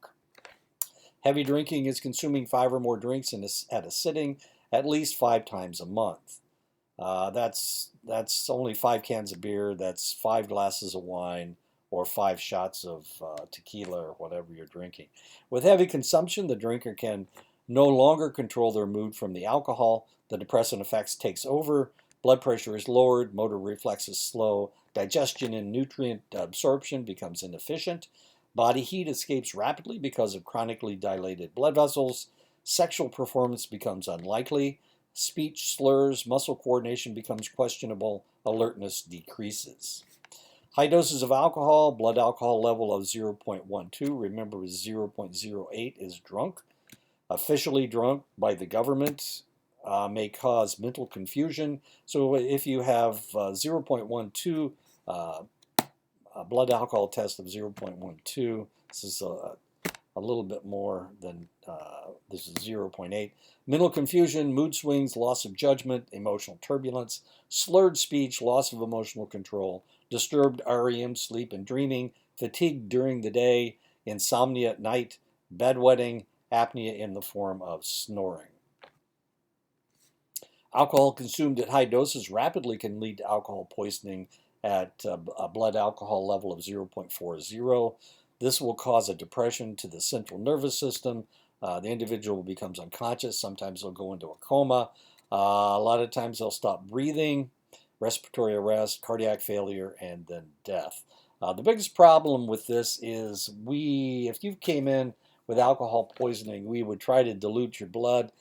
Heavy drinking is consuming 5 or more drinks at a sitting at least 5 times a month. That's only 5 cans of beer. That's 5 glasses of wine, or 5 shots of tequila or whatever you're drinking. With heavy consumption, the drinker can no longer control their mood from the alcohol. The depressant effects takes over. Blood pressure is lowered. Motor reflexes slow. Digestion and nutrient absorption becomes inefficient. Body heat escapes rapidly because of chronically dilated blood vessels. Sexual performance becomes unlikely. Speech slurs. Muscle coordination becomes questionable. Alertness decreases. High doses of alcohol, blood alcohol level of 0.12. Remember, 0.08 is drunk. Officially drunk by the government may cause mental confusion. So if you have 0.12, a blood alcohol test of 0.12, this is a little bit more than this is 0.8. Mental confusion, mood swings, loss of judgment, emotional turbulence, slurred speech, loss of emotional control, disturbed REM, sleep and dreaming, fatigue during the day, insomnia at night, bedwetting, apnea in the form of snoring. Alcohol consumed at high doses rapidly can lead to alcohol poisoning at a blood alcohol level of 0.40. This will cause a depression to the central nervous system. The individual becomes unconscious. Sometimes they'll go into a coma. A lot of times they'll stop breathing, respiratory arrest, cardiac failure, and then death. The biggest problem with this is if you came in with alcohol poisoning, we would try to dilute your blood.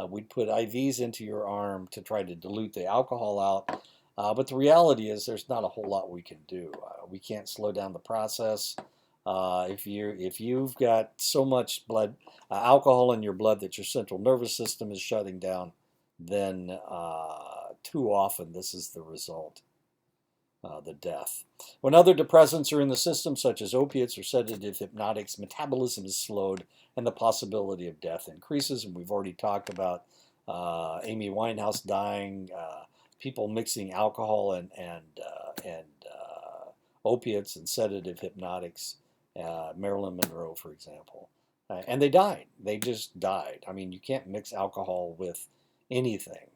We'd put IVs into your arm to try to dilute the alcohol out. But the reality is there's not a whole lot we can do. We can't slow down the process. If you've got so much blood alcohol in your blood that your central nervous system is shutting down, then too often this is the result, the death. When other depressants are in the system, such as opiates or sedative hypnotics, metabolism is slowed and the possibility of death increases. And we've already talked about Amy Winehouse dying, people mixing alcohol and opiates and sedative hypnotics, Marilyn Monroe, for example. And they died. They just died. I mean, you can't mix alcohol with anything.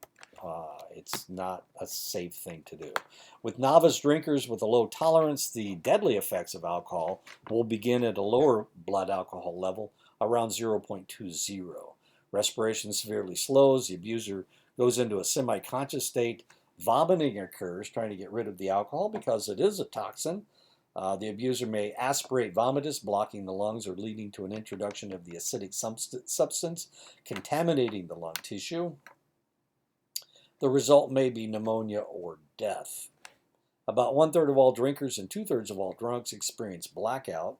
It's not a safe thing to do. With novice drinkers with a low tolerance, the deadly effects of alcohol will begin at a lower blood alcohol level, around 0.20. Respiration severely slows. The abuser goes into a semi-conscious state. Vomiting occurs, trying to get rid of the alcohol because it is a toxin. The abuser may aspirate vomitus, blocking the lungs or leading to an introduction of the acidic substance, contaminating the lung tissue. The result may be pneumonia or death. About 1/3 of all drinkers and 2/3 of all drunks experience blackout.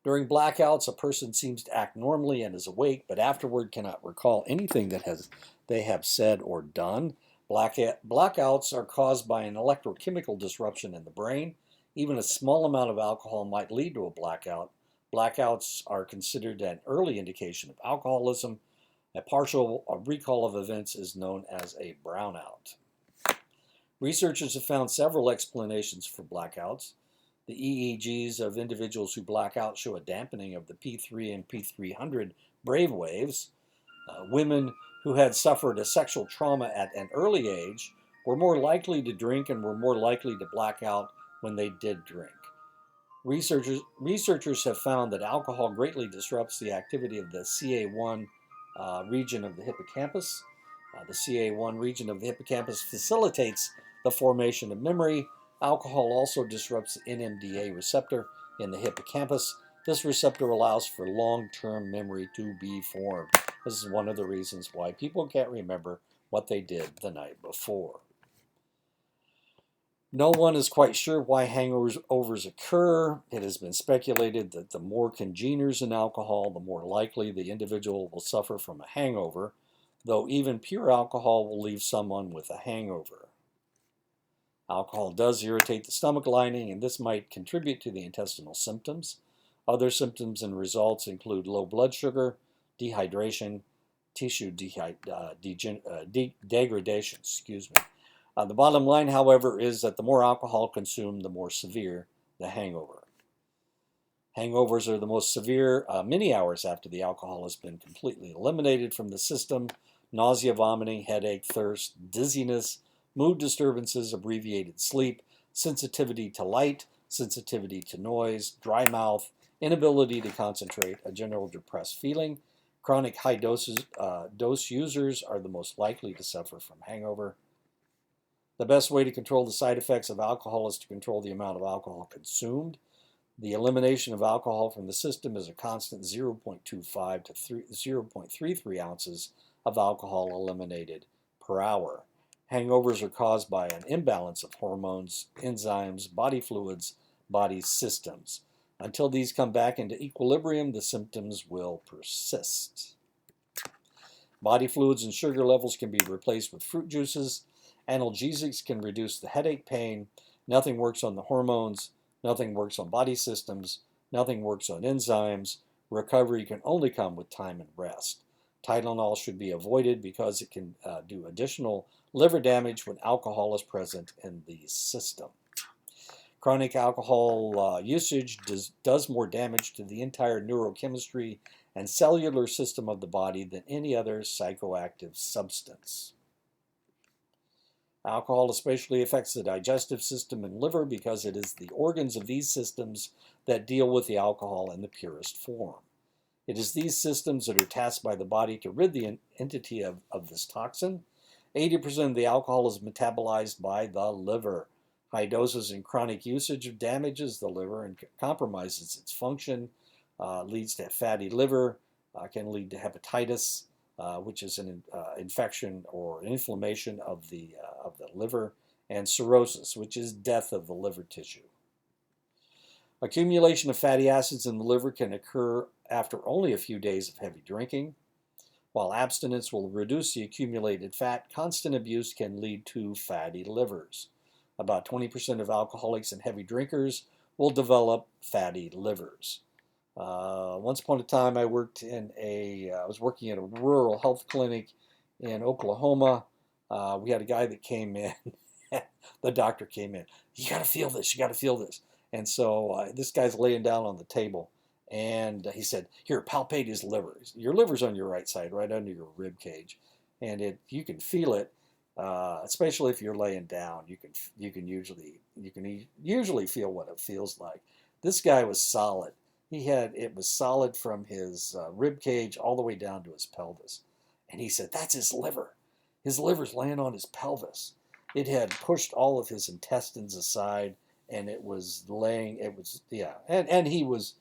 During blackouts, a person seems to act normally and is awake, but afterward cannot recall anything that they have said or done. Blackouts are caused by an electrochemical disruption in the brain. Even a small amount of alcohol might lead to a blackout. Blackouts are considered an early indication of alcoholism. A partial recall of events is known as a brownout. Researchers have found several explanations for blackouts. The EEGs of individuals who black out show a dampening of the P3 and P300 brave waves. Women who had suffered a sexual trauma at an early age were more likely to drink and were more likely to black out when they did drink. Researchers have found that alcohol greatly disrupts the activity of the CA1 region of the hippocampus. The CA1 region of the hippocampus facilitates the formation of memory. Alcohol also disrupts the NMDA receptor in the hippocampus. This receptor allows for long-term memory to be formed. This is one of the reasons why people can't remember what they did the night before. No one is quite sure why hangovers occur. It has been speculated that the more congeners in alcohol, the more likely the individual will suffer from a hangover, though even pure alcohol will leave someone with a hangover. Alcohol does irritate the stomach lining, and this might contribute to the intestinal symptoms. Other symptoms and results include low blood sugar, dehydration, tissue degradation. The bottom line, however, is that the more alcohol consumed, the more severe the hangover. Hangovers are the most severe many hours after the alcohol has been completely eliminated from the system. Nausea, vomiting, headache, thirst, dizziness, mood disturbances, abbreviated sleep, sensitivity to light, sensitivity to noise, dry mouth, inability to concentrate, a general depressed feeling. Chronic high dose users are the most likely to suffer from hangover. The best way to control the side effects of alcohol is to control the amount of alcohol consumed. The elimination of alcohol from the system is a constant 0.25 to 0.33 ounces of alcohol eliminated per hour. Hangovers are caused by an imbalance of hormones, enzymes, body fluids, body systems. Until these come back into equilibrium, the symptoms will persist. Body fluids and sugar levels can be replaced with fruit juices. Analgesics can reduce the headache pain. Nothing works on the hormones. Nothing works on body systems. Nothing works on enzymes. Recovery can only come with time and rest. Tylenol should be avoided because it can do additional liver damage when alcohol is present in the system. Chronic alcohol usage does more damage to the entire neurochemistry and cellular system of the body than any other psychoactive substance. Alcohol especially affects the digestive system and liver because it is the organs of these systems that deal with the alcohol in the purest form. It is these systems that are tasked by the body to rid the entity of this toxin. 80% of the alcohol is metabolized by the liver. High doses and chronic usage damages the liver and compromises its function, leads to fatty liver, can lead to hepatitis, which is an infection or inflammation of the liver, and cirrhosis, which is death of the liver tissue. Accumulation of fatty acids in the liver can occur after only a few days of heavy drinking. While abstinence will reduce the accumulated fat, constant abuse can lead to fatty livers. About 20% of alcoholics and heavy drinkers will develop fatty livers. Once upon a time, I was working at a rural health clinic in Oklahoma. We had a guy that came in. The doctor came in. You got to feel this. You got to feel this. And so this guy's laying down on the table, and he said, "Here, palpate his liver. Your liver's on your right side, right under your rib cage, and you can feel it, especially if you're laying down. You can usually feel what it feels like." This guy was solid. It was solid from his rib cage all the way down to his pelvis, and he said, "That's his liver. His liver's laying on his pelvis. It had pushed all of his intestines aside." And it was laying. It was and he was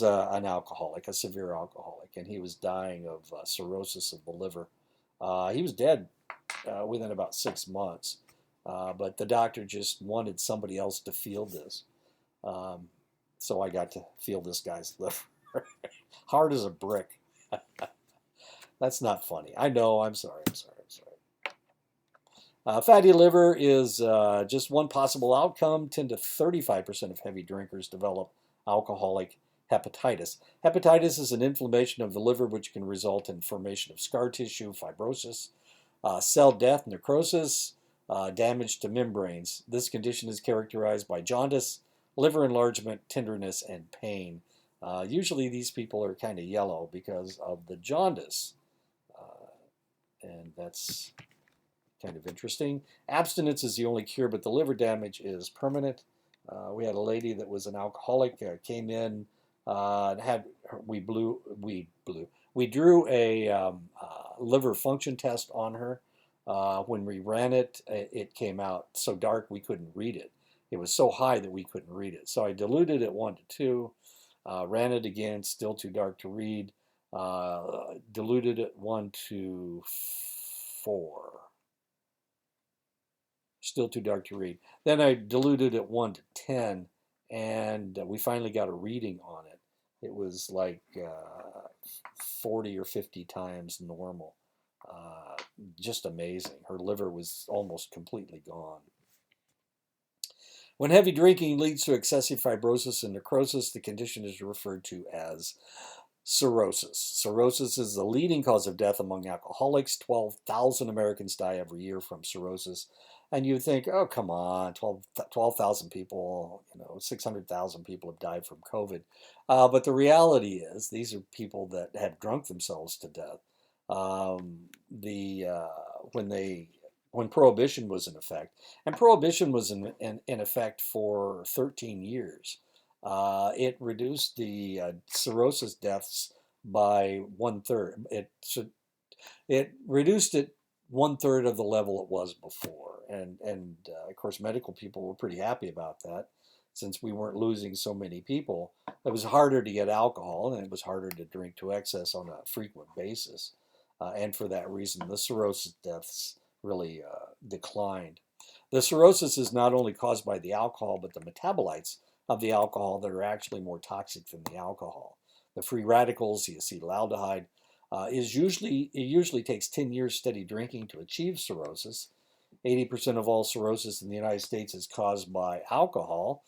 an alcoholic, a severe alcoholic, and he was dying of cirrhosis of the liver. He was dead within about 6 months, but the doctor just wanted somebody else to feel this, so I got to feel this guy's liver, hard as a brick. That's not funny. I know. I'm sorry. Fatty liver is just one possible outcome. 10 to 35% of heavy drinkers develop alcoholic hepatitis. Hepatitis is an inflammation of the liver which can result in formation of scar tissue, fibrosis, cell death, necrosis, damage to membranes. This condition is characterized by jaundice, liver enlargement, tenderness, and pain. Usually these people are kind of yellow because of the jaundice, and that's kind of interesting. Abstinence is the only cure, but the liver damage is permanent. We had a lady that was an alcoholic, came in, and we drew a liver function test on her. When we ran it, it came out so dark we couldn't read it. It was so high that we couldn't read it. So I diluted it 1 to 2, ran it again, still too dark to read. Diluted it 1 to 4. Still too dark to read. Then I diluted it 1 to 10, and we finally got a reading on it. It was like 40 or 50 times normal. Just amazing. Her liver was almost completely gone. When heavy drinking leads to excessive fibrosis and necrosis, the condition is referred to as cirrhosis. Cirrhosis is the leading cause of death among alcoholics. 12,000 Americans die every year from cirrhosis. And you think, oh, come on, 12,000 people, 600,000 people have died from COVID. But the reality is these are people that have drunk themselves to death. When Prohibition was in effect, and Prohibition was in effect for 13 years, it reduced the cirrhosis deaths by 1/3. It reduced it 1/3 of the level it was before, and of course medical people were pretty happy about that, since we weren't losing so many people. It was harder to get alcohol, and it was harder to drink to excess on a frequent basis, and for that reason, the cirrhosis deaths really declined. The cirrhosis is not only caused by the alcohol, but the metabolites of the alcohol that are actually more toxic than the alcohol. The free radicals, the acetaldehyde, it usually takes 10 years steady drinking to achieve cirrhosis. 80% of all cirrhosis in the United States is caused by alcohol.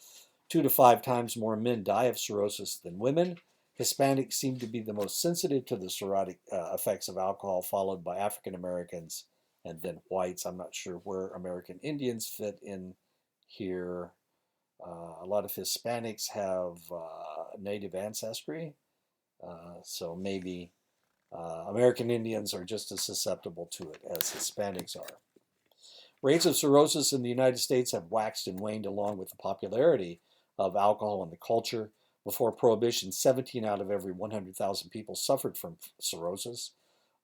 2 to 5 times more men die of cirrhosis than women. Hispanics seem to be the most sensitive to the cirrhotic effects of alcohol, followed by African Americans and then whites. I'm not sure where American Indians fit in here. A lot of Hispanics have native ancestry, so maybe American Indians are just as susceptible to it as Hispanics are. Rates of cirrhosis in the United States have waxed and waned along with the popularity of alcohol in the culture. Before Prohibition, 17 out of every 100,000 people suffered from cirrhosis.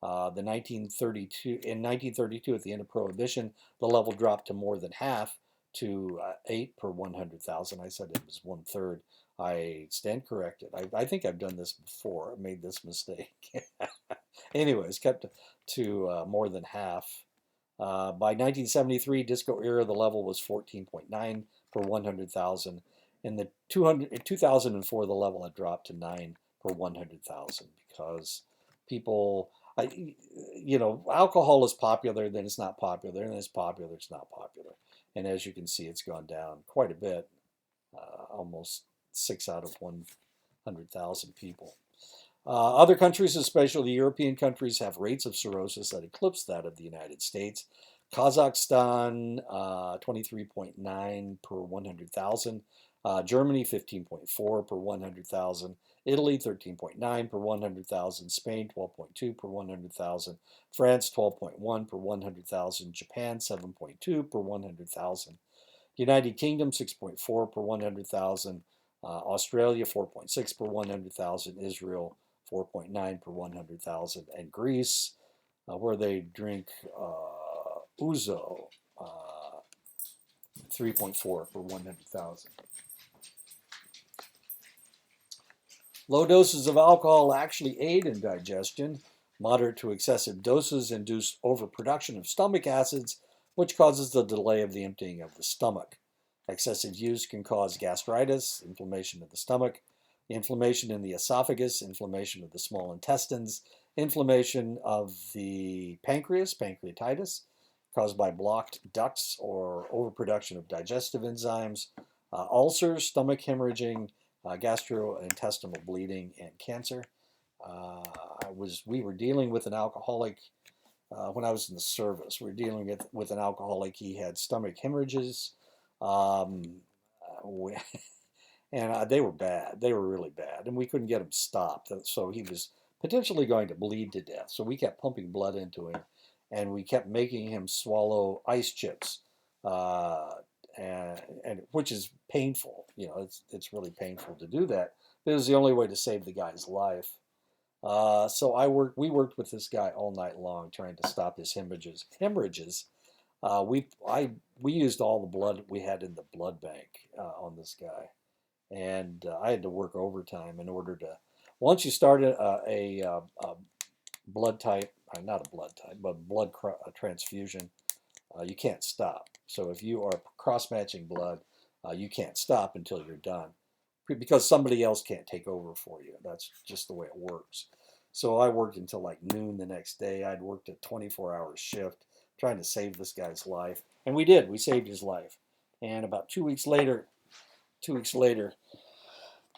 In 1932, at the end of Prohibition, the level dropped to more than half, to 8 per 100,000. I said it was 1/3. I stand corrected. I think I've done this before. I made this mistake. Anyways, kept to more than half. By 1973, disco era, the level was 14.9 per 100,000. In 2004, the level had dropped to 9 per 100,000 because people, alcohol is popular, then it's not popular, and it's popular, it's not popular. And as you can see, it's gone down quite a bit, almost 6 out of 100,000 people. Other countries, especially European countries, have rates of cirrhosis that eclipse that of the United States. Kazakhstan, 23.9 per 100,000. Germany, 15.4 per 100,000. Italy, 13.9 per 100,000. Spain, 12.2 per 100,000. France, 12.1 per 100,000. Japan, 7.2 per 100,000. United Kingdom, 6.4 per 100,000. Australia, 4.6 per 100,000. Israel, 4.9 per 100,000. And Greece, where they drink ouzo, 3.4 per 100,000. Low doses of alcohol actually aid in digestion. Moderate to excessive doses induce overproduction of stomach acids, which causes the delay of the emptying of the stomach. Excessive use can cause gastritis, inflammation of the stomach, inflammation in the esophagus, inflammation of the small intestines, inflammation of the pancreas, pancreatitis, caused by blocked ducts or overproduction of digestive enzymes, ulcers, stomach hemorrhaging, gastrointestinal bleeding, and cancer. We were dealing with an alcoholic when I was in the service. We were dealing with an alcoholic. He had stomach hemorrhages, and they were bad. They were really bad, and we couldn't get him stopped. So he was potentially going to bleed to death. So we kept pumping blood into him, and we kept making him swallow ice chips. And which is painful. It's really painful to do that. But it was the only way to save the guy's life. So we worked with this guy all night long trying to stop his hemorrhages. We used all the blood we had in the blood bank on this guy, and I had to work overtime in order to. Once you start a blood type, not a blood type, but blood transfusion, you can't stop. So if you are cross-matching blood, you can't stop until you're done, because somebody else can't take over for you. That's just the way it works. So I worked until like noon the next day. I'd worked a 24-hour shift trying to save this guy's life. And we did. We saved his life. And about 2 weeks later,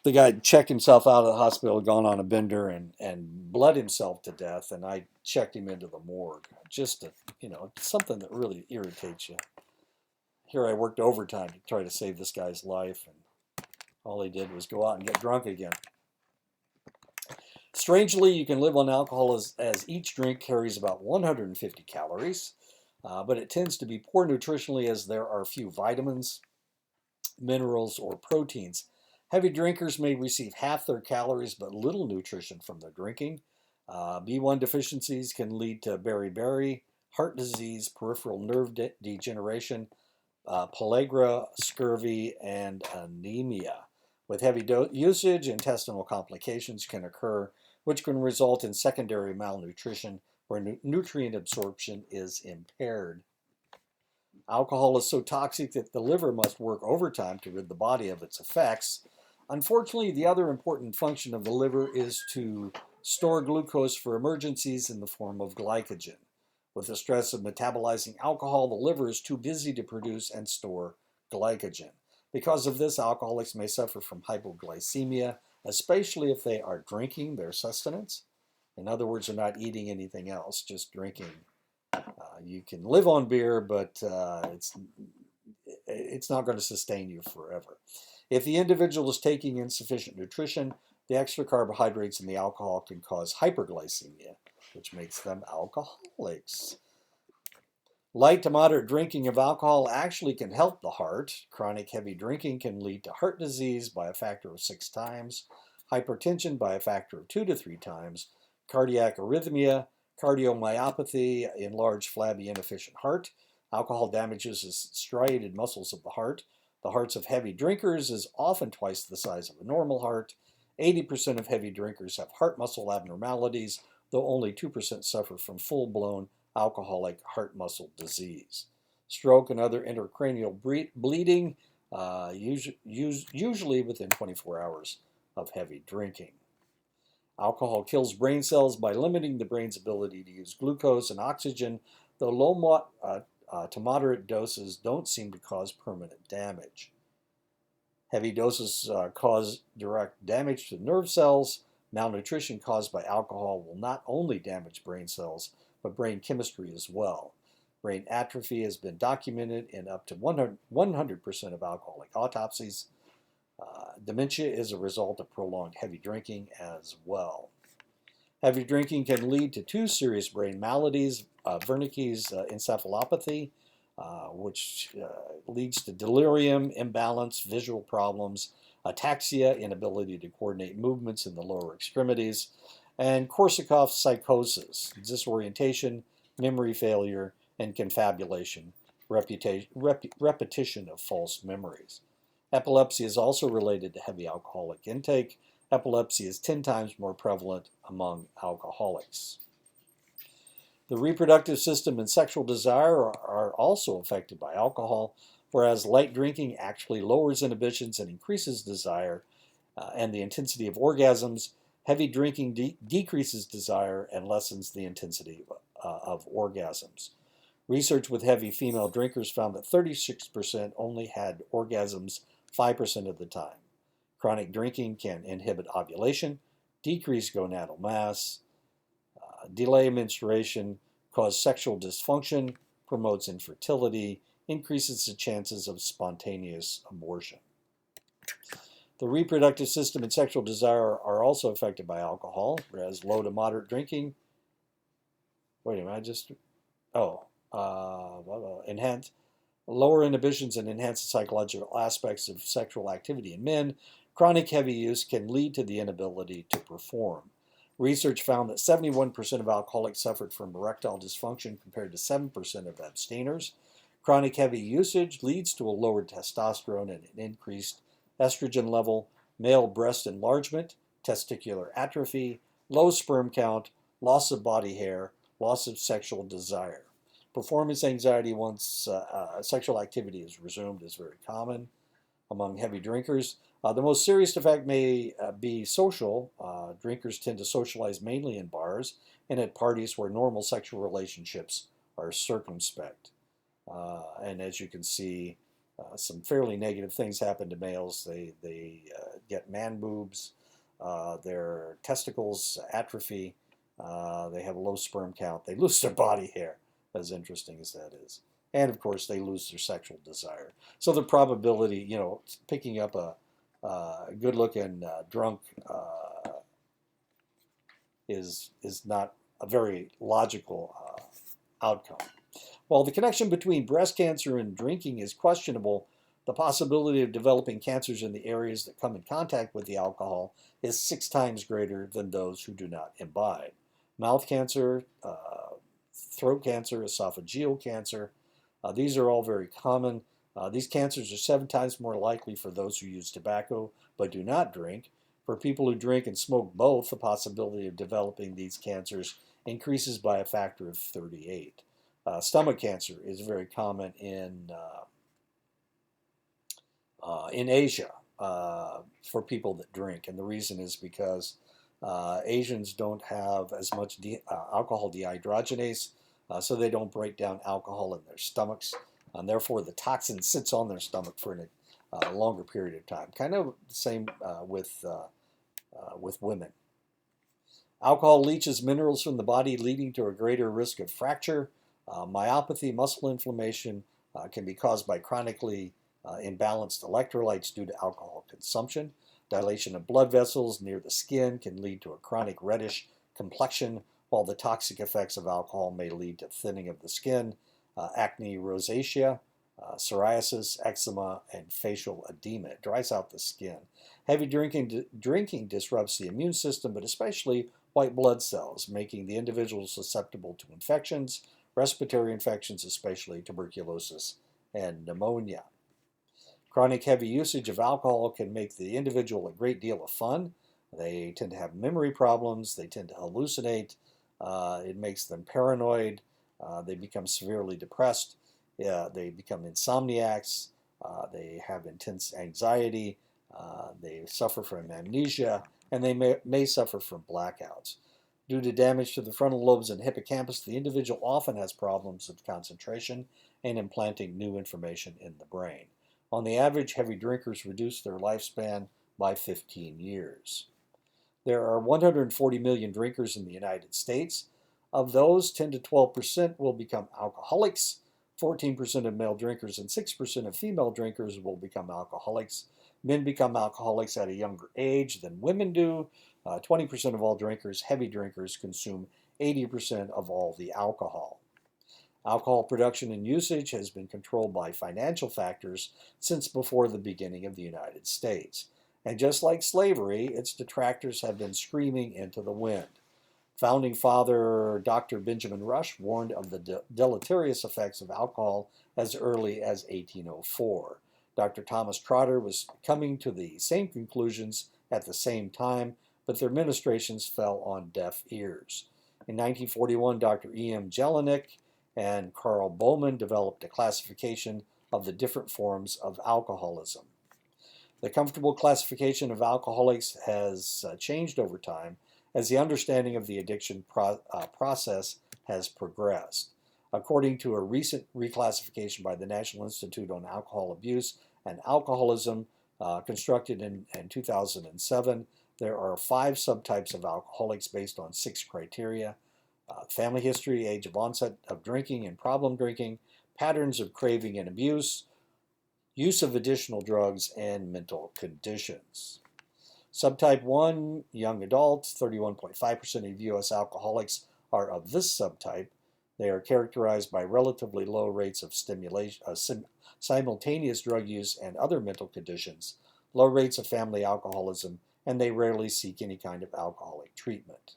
the guy checked himself out of the hospital, gone on a bender, and bled himself to death. And I checked him into the morgue. Just something that really irritates you. Here I worked overtime to try to save this guy's life, and all he did was go out and get drunk again. Strangely, you can live on alcohol as each drink carries about 150 calories, but it tends to be poor nutritionally as there are few vitamins, minerals, or proteins. Heavy drinkers may receive half their calories but little nutrition from their drinking. B1 deficiencies can lead to beriberi, heart disease, peripheral nerve degeneration, pellagra, scurvy, and anemia. With heavy usage, intestinal complications can occur, which can result in secondary malnutrition where nutrient absorption is impaired. Alcohol is so toxic that the liver must work overtime to rid the body of its effects. Unfortunately, the other important function of the liver is to store glucose for emergencies in the form of glycogen. With the stress of metabolizing alcohol, the liver is too busy to produce and store glycogen. Because of this, alcoholics may suffer from hypoglycemia, especially if they are drinking their sustenance. In other words, they're not eating anything else, just drinking. You can live on beer, but it's not going to sustain you forever. If the individual is taking insufficient nutrition, the extra carbohydrates in the alcohol can cause hyperglycemia, which makes them alcoholics. Light to moderate drinking of alcohol actually can help the heart. Chronic heavy drinking can lead to heart disease by a factor of 6 times, hypertension by a factor of 2 to 3 times, cardiac arrhythmia, cardiomyopathy, enlarged, flabby, inefficient heart. Alcohol damages the striated muscles of the heart. The hearts of heavy drinkers is often twice the size of a normal heart. 80% of heavy drinkers have heart muscle abnormalities, though only 2% suffer from full-blown alcoholic heart muscle disease. Stroke and other intracranial bleeding, usually within 24 hours of heavy drinking. Alcohol kills brain cells by limiting the brain's ability to use glucose and oxygen, though low to moderate doses don't seem to cause permanent damage. Heavy doses cause direct damage to nerve cells. Malnutrition caused by alcohol will not only damage brain cells, but brain chemistry as well. Brain atrophy has been documented in up to 100% of alcoholic autopsies. Dementia is a result of prolonged heavy drinking as well. Heavy drinking can lead to 2 serious brain maladies, Wernicke's encephalopathy, which leads to delirium, imbalance, visual problems, ataxia, inability to coordinate movements in the lower extremities, and Korsakoff's psychosis, disorientation, memory failure, and confabulation, repetition of false memories. Epilepsy is also related to heavy alcoholic intake. Epilepsy is 10 times more prevalent among alcoholics. The reproductive system and sexual desire are also affected by alcohol, whereas light drinking actually lowers inhibitions and increases desire and the intensity of orgasms. Heavy drinking decreases desire and lessens the intensity of orgasms. Research with heavy female drinkers found that 36% only had orgasms 5% of the time. Chronic drinking can inhibit ovulation, decrease gonadal mass, delay menstruation, cause sexual dysfunction, promotes infertility, increases the chances of spontaneous abortion. The reproductive system and sexual desire are also affected by alcohol, whereas low to moderate drinking. Wait a minute, enhance lower inhibitions and enhance the psychological aspects of sexual activity in men. Chronic heavy use can lead to the inability to perform. Research found that 71% of alcoholics suffered from erectile dysfunction compared to 7% of abstainers. Chronic heavy usage leads to a lowered testosterone and an increased estrogen level, male breast enlargement, testicular atrophy, low sperm count, loss of body hair, loss of sexual desire. Performance anxiety once sexual activity is resumed is very common among heavy drinkers. The most serious effect may be social. Drinkers tend to socialize mainly in bars and at parties where normal sexual relationships are circumspect. And as you can see, some fairly negative things happen to males. They get man boobs, their testicles atrophy, they have a low sperm count, they lose their body hair, as interesting as that is. And of course, they lose their sexual desire. So the probability, picking up a good-looking drunk is not a very logical outcome. While the connection between breast cancer and drinking is questionable, the possibility of developing cancers in the areas that come in contact with the alcohol is 6 times greater than those who do not imbibe. Mouth cancer, throat cancer, esophageal cancer, these are all very common. These cancers are 7 times more likely for those who use tobacco but do not drink. For people who drink and smoke both, the possibility of developing these cancers increases by a factor of 38. Stomach cancer is very common in Asia for people that drink, and the reason is because Asians don't have as much alcohol dehydrogenase, so they don't break down alcohol in their stomachs, and therefore the toxin sits on their stomach for a longer period of time. Kind of the same with women. Alcohol leaches minerals from the body, leading to a greater risk of fracture. Myopathy muscle inflammation can be caused by chronically imbalanced electrolytes due to alcohol consumption. Dilation of blood vessels near the skin can lead to a chronic reddish complexion, while the toxic effects of alcohol may lead to thinning of the skin, acne, rosacea, psoriasis, eczema, and facial edema. It dries out the skin. Heavy drinking disrupts the immune system, but especially white blood cells, making the individual susceptible to infections, respiratory infections, especially tuberculosis and pneumonia. Chronic heavy usage of alcohol can make the individual a great deal of fun. They tend to have memory problems. They tend to hallucinate. It makes them paranoid. They become severely depressed. They become insomniacs. They have intense anxiety. They suffer from amnesia, and they may suffer from blackouts. Due to damage to the frontal lobes and hippocampus, the individual often has problems with concentration and implanting new information in the brain. On the average, heavy drinkers reduce their lifespan by 15 years. There are 140 million drinkers in the United States. Of those, 10 to 12% will become alcoholics. 14% of male drinkers and 6% of female drinkers will become alcoholics. Men become alcoholics at a younger age than women do. 20% of all drinkers, heavy drinkers, consume 80% of all the alcohol. Alcohol production and usage has been controlled by financial factors since before the beginning of the United States. And just like slavery, its detractors have been screaming into the wind. Founding father Dr. Benjamin Rush warned of the deleterious effects of alcohol as early as 1804. Dr. Thomas Trotter was coming to the same conclusions at the same time, but their ministrations fell on deaf ears. In 1941, Dr. E.M. Jelinek and Carl Bowman developed a classification of the different forms of alcoholism. The comfortable classification of alcoholics has changed over time as the understanding of the addiction process has progressed. According to a recent reclassification by the National Institute on Alcohol Abuse and Alcoholism, constructed in 2007, there are 5 subtypes of alcoholics based on 6 criteria: family history, age of onset of drinking and problem drinking, patterns of craving and abuse, use of additional drugs, and mental conditions. Subtype 1, young adults, 31.5% of U.S. alcoholics are of this subtype. They are characterized by relatively low rates of simultaneous drug use and other mental conditions, low rates of family alcoholism, and they rarely seek any kind of alcoholic treatment.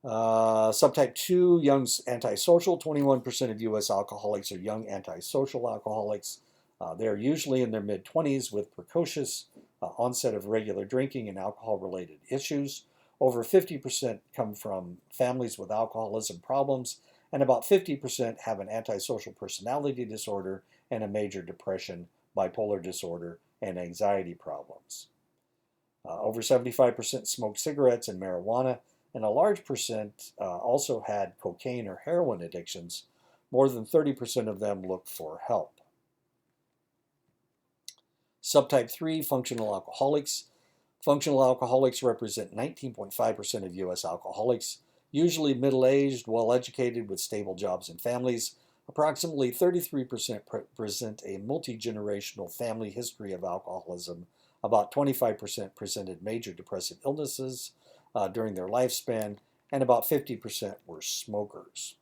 Subtype 2, young antisocial, 21% of U.S. alcoholics are young antisocial alcoholics. They're usually in their mid-20s with precocious onset of regular drinking and alcohol-related issues. Over 50% come from families with alcoholism problems, and about 50% have an antisocial personality disorder and a major depression, bipolar disorder, and anxiety problems. Over 75% smoke cigarettes and marijuana, and a large percent also had cocaine or heroin addictions. More than 30% of them looked for help. Subtype 3, functional alcoholics. Functional alcoholics represent 19.5% of U.S. alcoholics, usually middle-aged, well-educated, with stable jobs and families. Approximately 33% present a multi-generational family history of alcoholism. About 25% presented major depressive illnesses during their lifespan, and about 50% were smokers.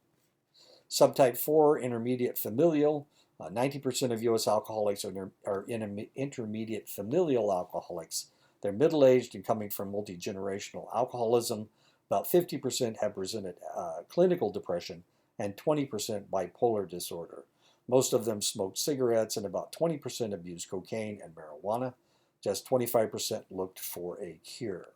Subtype 4, intermediate familial. 90% of U.S. alcoholics are intermediate familial alcoholics. They're middle-aged and coming from multi-generational alcoholism. About 50% have presented clinical depression and 20% bipolar disorder. Most of them smoked cigarettes, and about 20% abused cocaine and marijuana. Just 25% looked for a cure.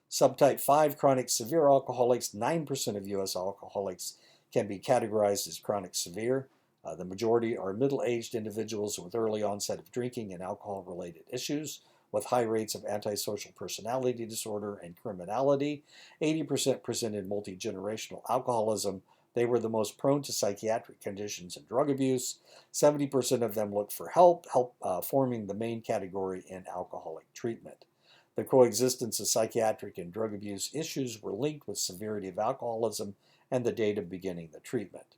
Subtype 5, chronic severe alcoholics. 9% of U.S. alcoholics can be categorized as chronic severe. The majority are middle-aged individuals with early onset of drinking and alcohol-related issues, with high rates of antisocial personality disorder and criminality. 80% presented multi-generational alcoholism. They were the most prone to psychiatric conditions and drug abuse. 70% of them looked for help forming the main category in alcoholic treatment. The coexistence of psychiatric and drug abuse issues were linked with severity of alcoholism and the date of beginning the treatment.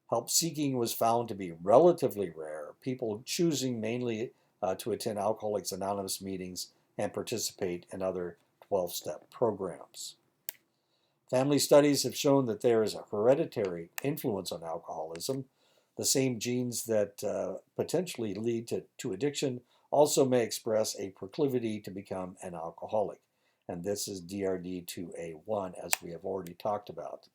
Help seeking was found to be relatively rare, people choosing mainly to attend Alcoholics Anonymous meetings and participate in other 12-step programs. Family studies have shown that there is a hereditary influence on alcoholism. The same genes that potentially lead to addiction also may express a proclivity to become an alcoholic. And this is DRD2A1, as we have already talked about.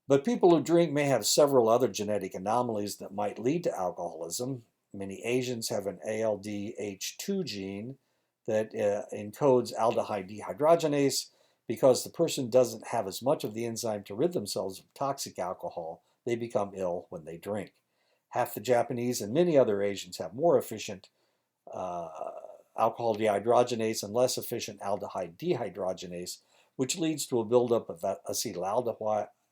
But people who drink may have several other genetic anomalies that might lead to alcoholism. Many Asians have an ALDH2 gene that encodes aldehyde dehydrogenase. Because the person doesn't have as much of the enzyme to rid themselves of toxic alcohol, they become ill when they drink. Half the Japanese and many other Asians have more efficient alcohol dehydrogenase and less efficient aldehyde dehydrogenase, which leads to a buildup of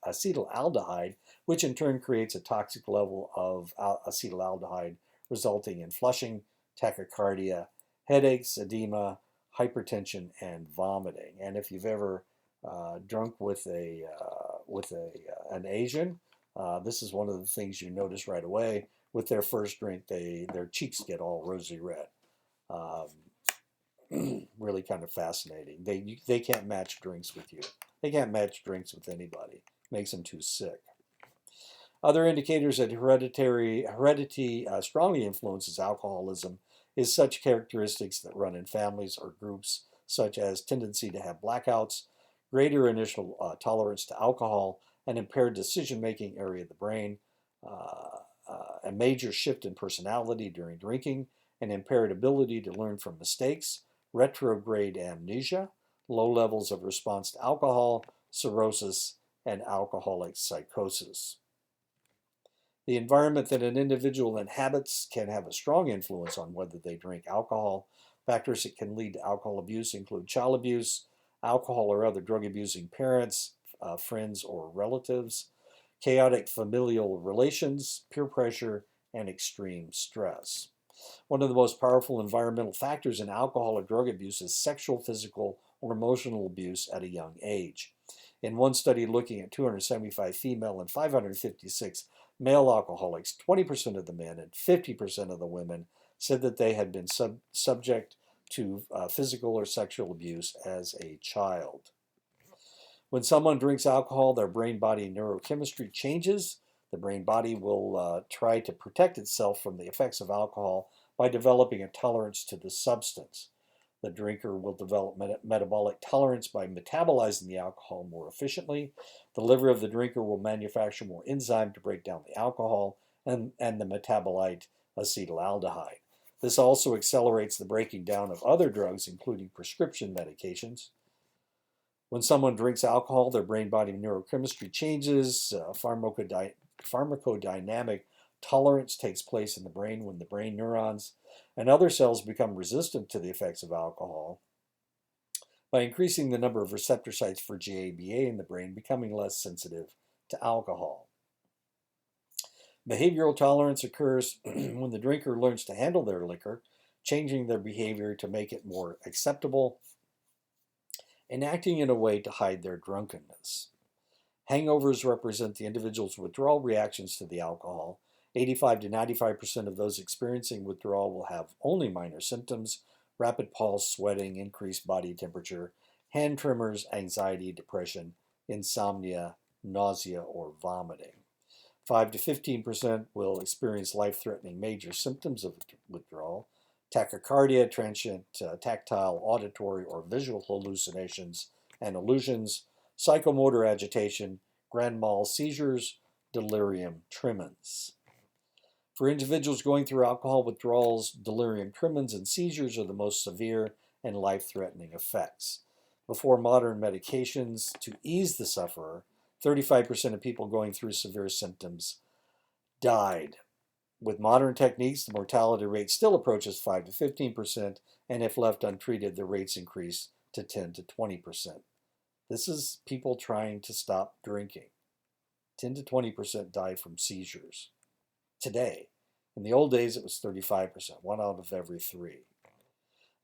acetaldehyde, which in turn creates a toxic level of acetaldehyde, resulting in flushing, tachycardia, headaches, edema, hypertension, and vomiting. And if you've ever drunk with an Asian, this is one of the things you notice right away. With their first drink, their cheeks get all rosy red. Really kind of fascinating. They can't match drinks with you. They can't match drinks with anybody. Makes them too sick. Other indicators that heredity strongly influences alcoholism is such characteristics that run in families or groups, such as tendency to have blackouts, greater initial tolerance to alcohol, an impaired decision-making area of the brain, a major shift in personality during drinking, an impaired ability to learn from mistakes, retrograde amnesia, low levels of response to alcohol, cirrhosis, and alcoholic psychosis. The environment that an individual inhabits can have a strong influence on whether they drink alcohol. Factors that can lead to alcohol abuse include child abuse, alcohol or other drug-abusing parents, friends or relatives, chaotic familial relations, peer pressure, and extreme stress. One of the most powerful environmental factors in alcohol or drug abuse is sexual, physical, or emotional abuse at a young age. In one study looking at 275 female and 556 male alcoholics, 20% of the men and 50% of the women said that they had been subject to physical or sexual abuse as a child. When someone drinks alcohol, their brain-body neurochemistry changes. The brain-body will try to protect itself from the effects of alcohol by developing a tolerance to the substance. The drinker will develop metabolic tolerance by metabolizing the alcohol more efficiently. The liver of the drinker will manufacture more enzyme to break down the alcohol and the metabolite acetaldehyde. This also accelerates the breaking down of other drugs, including prescription medications. When someone drinks alcohol, their brain-body neurochemistry changes. Pharmacodynamic tolerance takes place in the brain when the brain neurons and other cells become resistant to the effects of alcohol by increasing the number of receptor sites for GABA in the brain, becoming less sensitive to alcohol. Behavioral tolerance occurs when the drinker learns to handle their liquor, changing their behavior to make it more acceptable, and acting in a way to hide their drunkenness. Hangovers represent the individual's withdrawal reactions to the alcohol. 85 to 95% of those experiencing withdrawal will have only minor symptoms: rapid pulse, sweating, increased body temperature, hand tremors, anxiety, depression, insomnia, nausea, or vomiting. 5 to 15% will experience life-threatening major symptoms of withdrawal: tachycardia, transient tactile, auditory, or visual hallucinations and illusions, psychomotor agitation, grand mal seizures, delirium tremens. For individuals going through alcohol withdrawals, delirium tremens and seizures are the most severe and life-threatening effects. Before modern medications to ease the sufferer, 35% of people going through severe symptoms died. With modern techniques, the mortality rate still approaches 5 to 15%, and if left untreated, the rates increase to 10 to 20%. This is people trying to stop drinking. 10 to 20% die from seizures today. In the old days, it was 35%, 1 out of every 3.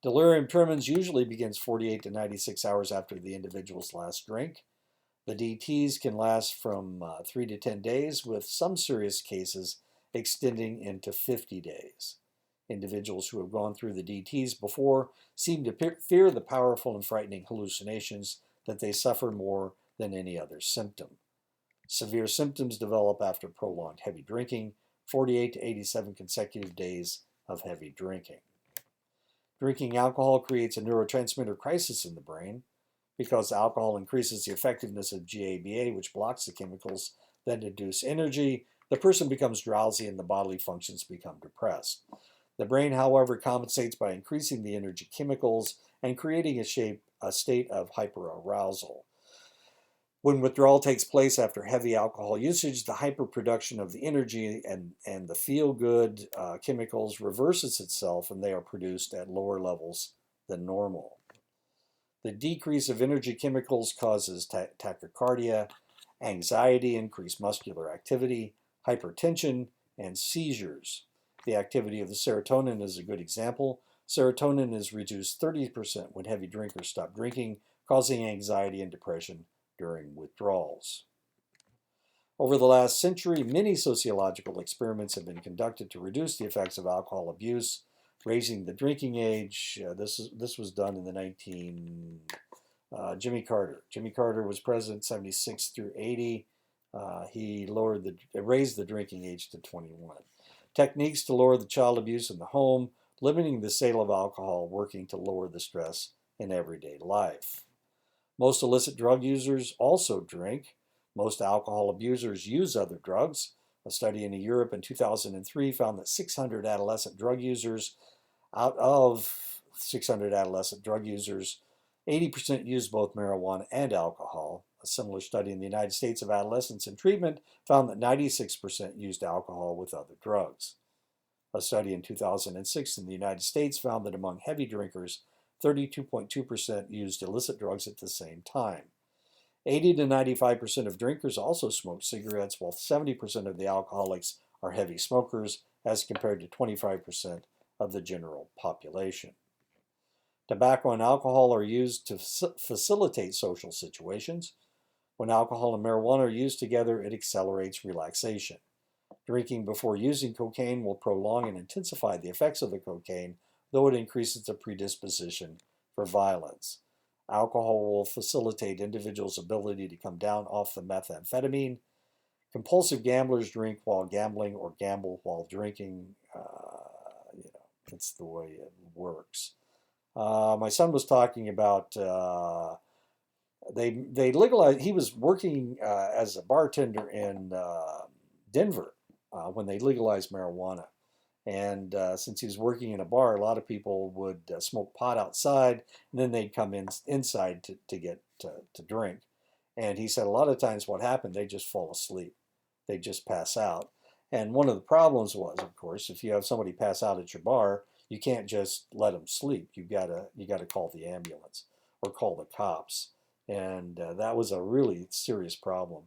Delirium tremens usually begins 48 to 96 hours after the individual's last drink. The DTs can last from 3 to 10 days, with some serious cases extending into 50 days. Individuals who have gone through the DTs before seem to fear the powerful and frightening hallucinations that they suffer more than any other symptom. Severe symptoms develop after prolonged heavy drinking, 48 to 87 consecutive days of heavy drinking. Drinking alcohol creates a neurotransmitter crisis in the brain because alcohol increases the effectiveness of GABA, which blocks the chemicals that induce energy. The person becomes drowsy and the bodily functions become depressed. The brain, however, compensates by increasing the energy chemicals and creating a state of hyperarousal. When withdrawal takes place after heavy alcohol usage, the hyperproduction of the energy and the feel-good chemicals reverses itself, and they are produced at lower levels than normal. The decrease of energy chemicals causes tachycardia, anxiety, increased muscular activity, hypertension, and seizures. The activity of the serotonin is a good example. Serotonin is reduced 30% when heavy drinkers stop drinking, causing anxiety and depression during withdrawals. Over the last century, many sociological experiments have been conducted to reduce the effects of alcohol abuse, raising the drinking age. This was done in the Jimmy Carter. Jimmy Carter was president 76 through 80. He raised the drinking age to 21. Techniques to lower the child abuse in the home, limiting the sale of alcohol, working to lower the stress in everyday life. Most illicit drug users also drink. Most alcohol abusers use other drugs. A study in Europe in 2003 found that 600 adolescent drug users, out of 600 adolescent drug users, 80% used both marijuana and alcohol. A similar study in the United States of adolescents in treatment found that 96% used alcohol with other drugs. A study in 2006 in the United States found that among heavy drinkers, 32.2% used illicit drugs at the same time. 80 to 95% of drinkers also smoke cigarettes, while 70% of the alcoholics are heavy smokers, as compared to 25% of the general population. Tobacco and alcohol are used to facilitate social situations. When alcohol and marijuana are used together, it accelerates relaxation. Drinking before using cocaine will prolong and intensify the effects of the cocaine, though it increases the predisposition for violence. Alcohol will facilitate individuals' ability to come down off the methamphetamine. Compulsive gamblers drink while gambling or gamble while drinking. It's the way it works. My son was talking about they legalized. He was working as a bartender in Denver when they legalized marijuana. And since he was working in a bar, a lot of people would smoke pot outside, and then they'd come inside to get to drink. And he said a lot of times what happened, they just fall asleep. They just pass out. And one of the problems was, of course, if you have somebody pass out at your bar, you can't just let them sleep. You gotta call the ambulance or call the cops. And that was a really serious problem.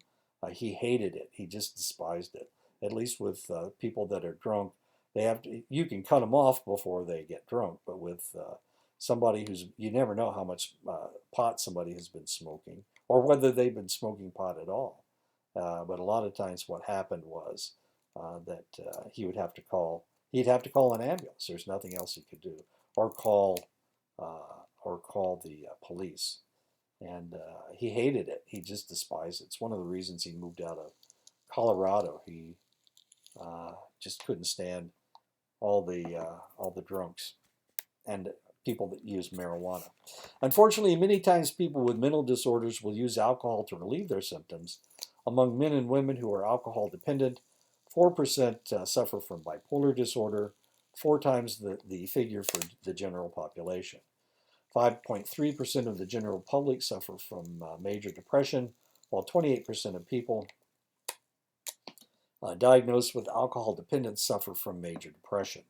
He hated it. He just despised it. At least with people that are drunk, you can cut them off before they get drunk, but with somebody you never know how much pot somebody has been smoking or whether they've been smoking pot at all. But a lot of times what happened was that he'd have to call an ambulance. There's nothing else he could do, or call the police. And he hated it. He just despised it. It's one of the reasons he moved out of Colorado. He just couldn't stand all the drunks and people that use marijuana. Unfortunately, many times people with mental disorders will use alcohol to relieve their symptoms. Among men and women who are alcohol dependent, 4% suffer from bipolar disorder, 4 times the figure for the general population. 5.3% of the general public suffer from major depression, while 28% of people diagnosed with alcohol dependence suffer from major depression.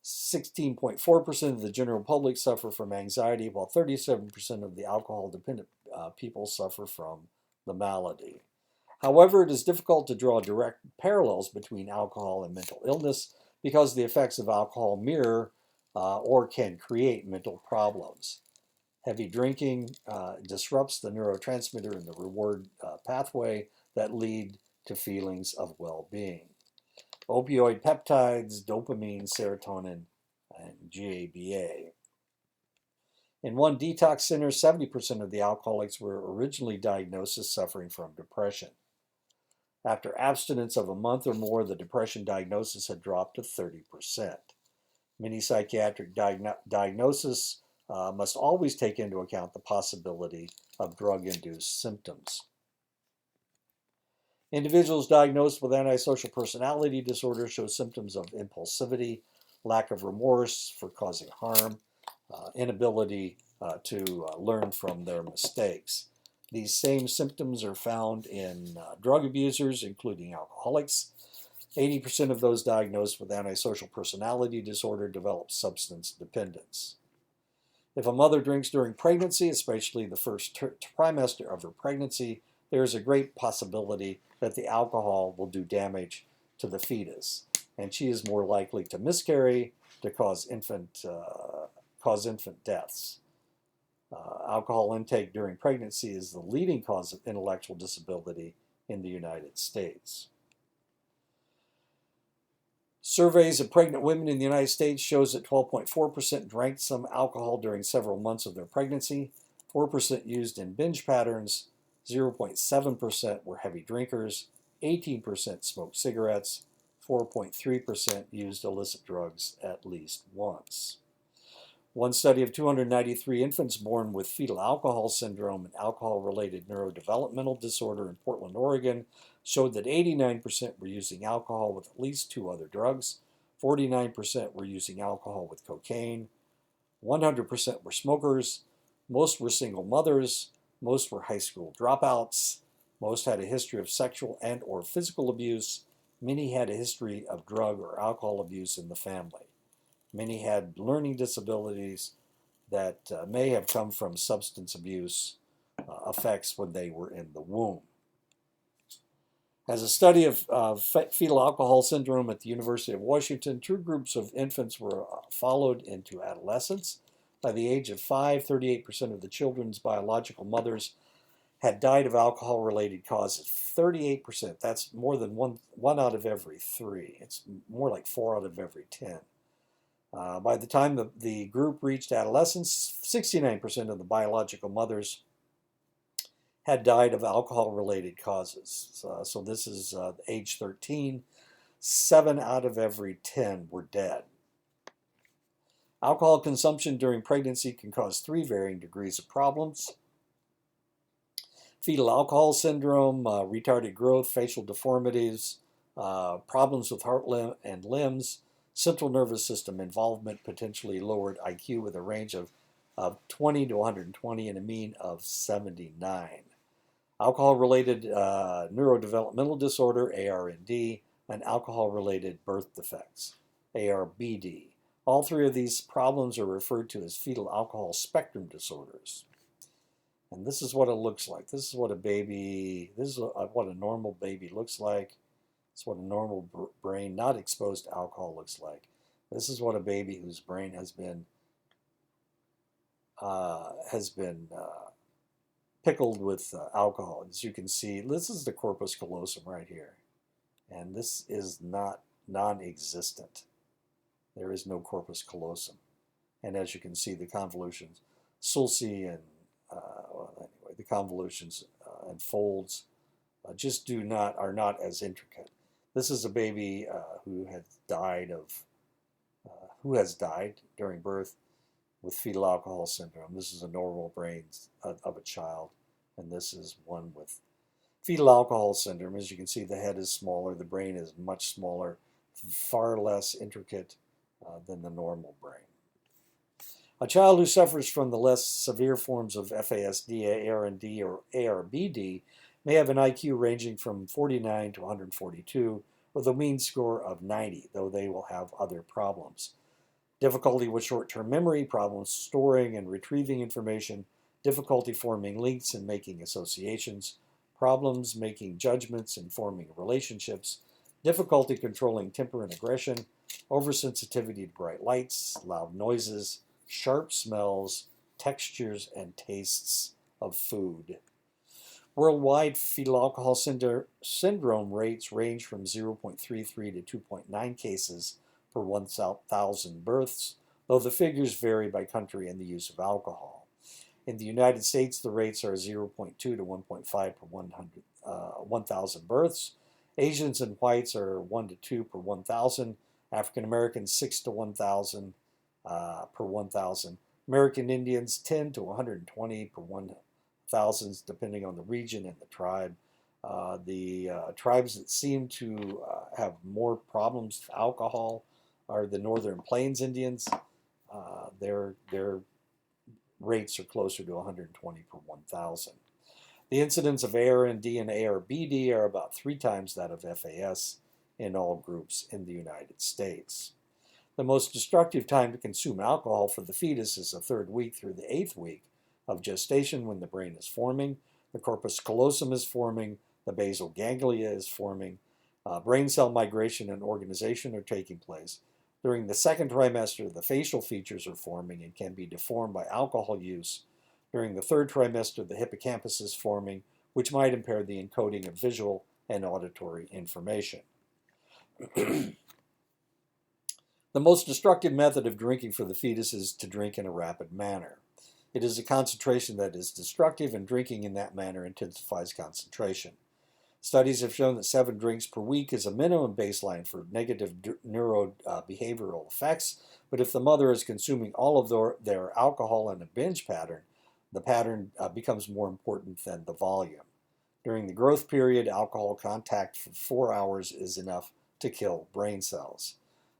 16.4% of the general public suffer from anxiety, while 37% of the alcohol dependent people suffer from the malady. However, it is difficult to draw direct parallels between alcohol and mental illness because the effects of alcohol mirror or can create mental problems. Heavy drinking disrupts the neurotransmitter in the reward pathway that lead to feelings of well-being. Opioid peptides, dopamine, serotonin, and GABA. In one detox center, 70% of the alcoholics were originally diagnosed as suffering from depression. After abstinence of a month or more, the depression diagnosis had dropped to 30%. Many psychiatric diagnoses must always take into account the possibility of drug-induced symptoms. Individuals diagnosed with antisocial personality disorder show symptoms of impulsivity, lack of remorse for causing harm, inability to learn from their mistakes. These same symptoms are found in drug abusers, including alcoholics. 80% of those diagnosed with antisocial personality disorder develop substance dependence. If a mother drinks during pregnancy, especially the first trimester of her pregnancy, there is a great possibility that the alcohol will do damage to the fetus, and she is more likely to miscarry, to cause infant deaths. Alcohol intake during pregnancy is the leading cause of intellectual disability in the United States. Surveys of pregnant women in the United States shows that 12.4% drank some alcohol during several months of their pregnancy, 4% used in binge patterns, 0.7% were heavy drinkers, 18% smoked cigarettes, 4.3% used illicit drugs at least once. One study of 293 infants born with fetal alcohol syndrome and alcohol-related neurodevelopmental disorder in Portland, Oregon, showed that 89% were using alcohol with at least 2 other drugs, 49% were using alcohol with cocaine, 100% were smokers, most were single mothers, most were high school dropouts, most had a history of sexual and or physical abuse, many had a history of drug or alcohol abuse in the family. Many had learning disabilities that may have come from substance abuse effects when they were in the womb. As a study of fetal alcohol syndrome at the University of Washington, 2 groups of infants were followed into adolescence. By the age of 5, 38% of the children's biological mothers had died of alcohol-related causes. 38%, that's more than one out of every 3. It's more like 4 out of every 10. By the time the group reached adolescence, 69% of the biological mothers had died of alcohol-related causes. So this is age 13. 7 out of every 10 were dead. Alcohol consumption during pregnancy can cause 3 varying degrees of problems. Fetal alcohol syndrome, retarded growth, facial deformities, problems with heart and limbs, central nervous system involvement, potentially lowered IQ with a range of 20 to 120 and a mean of 79. Alcohol-related neurodevelopmental disorder, ARND, and alcohol-related birth defects, ARBD. All 3 of these problems are referred to as fetal alcohol spectrum disorders. And this is what it looks like. This is what what a normal baby looks like. It's what a normal brain not exposed to alcohol looks like. This is what a baby whose brain has been pickled with alcohol. As you can see, this is the corpus callosum right here, and this is not non-existent. There is no corpus callosum, and as you can see, the convolutions, sulci and the convolutions and folds are not as intricate. This is a baby who has died during birth with fetal alcohol syndrome. This is a normal brain of a child, and this is one with fetal alcohol syndrome. As you can see, the head is smaller, the brain is much smaller, far less intricate than the normal brain. A child who suffers from the less severe forms of FASD, ARND, or ARBD may have an IQ ranging from 49 to 142 with a mean score of 90, though they will have other problems. Difficulty with short-term memory, problems storing and retrieving information, difficulty forming links and making associations, problems making judgments and forming relationships, difficulty controlling temper and aggression, oversensitivity to bright lights, loud noises, sharp smells, textures, and tastes of food. Worldwide, fetal alcohol syndrome rates range from 0.33 to 2.9 cases per 1,000 births, though the figures vary by country and the use of alcohol. In the United States, the rates are 0.2 to 1.5 per 1,000 births. Asians and whites are 1 to 2 per 1,000. African Americans 6 to 1,000 per 1,000. American Indians 10 to 120 per 1,000, depending on the region and the tribe. The tribes that seem to have more problems with alcohol are the Northern Plains Indians. Their rates are closer to 120 per 1,000. The incidence of ARND and ARBD are about 3 times that of FAS in all groups in the United States. The most destructive time to consume alcohol for the fetus is the 3rd week through the 8th week of gestation, when the brain is forming, the corpus callosum is forming, the basal ganglia is forming, brain cell migration and organization are taking place. During the 2nd trimester, the facial features are forming and can be deformed by alcohol use. During the 3rd trimester, the hippocampus is forming, which might impair the encoding of visual and auditory information. The most destructive method of drinking for the fetus is to drink in a rapid manner. It is a concentration that is destructive, and drinking in that manner intensifies concentration. Studies have shown that 7 drinks per week is a minimum baseline for negative neurobehavioral effects, but if the mother is consuming all of their alcohol in a binge pattern, the pattern becomes more important than the volume. During the growth period, alcohol contact for 4 hours is enough to kill brain cells.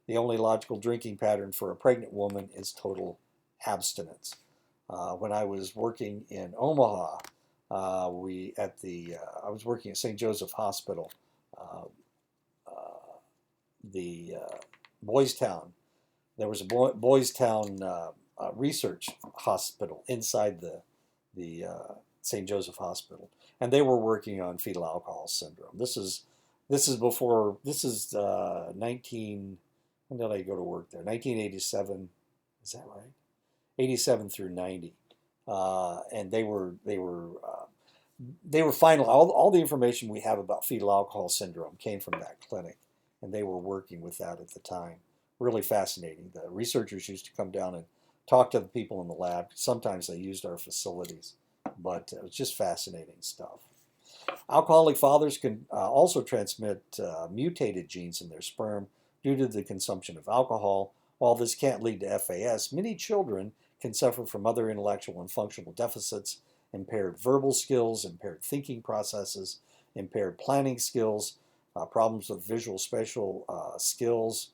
The only logical drinking pattern for a pregnant woman is total abstinence. When I was working in Omaha, I was working at St. Joseph Hospital, the Boys Town. There was a Boys Town research hospital inside the St. Joseph Hospital, and they were working on fetal alcohol syndrome. This is 19. When did I go to work there? 1987. Is that right? 87 through 90. And they were final. All the information we have about fetal alcohol syndrome came from that clinic, and they were working with that at the time. Really fascinating. The researchers used to come down and talk to the people in the lab. Sometimes they used our facilities, but it was just fascinating stuff. Alcoholic fathers can also transmit mutated genes in their sperm due to the consumption of alcohol. While this can't lead to FAS, many children can suffer from other intellectual and functional deficits, impaired verbal skills, impaired thinking processes, impaired planning skills, problems with visual spatial skills,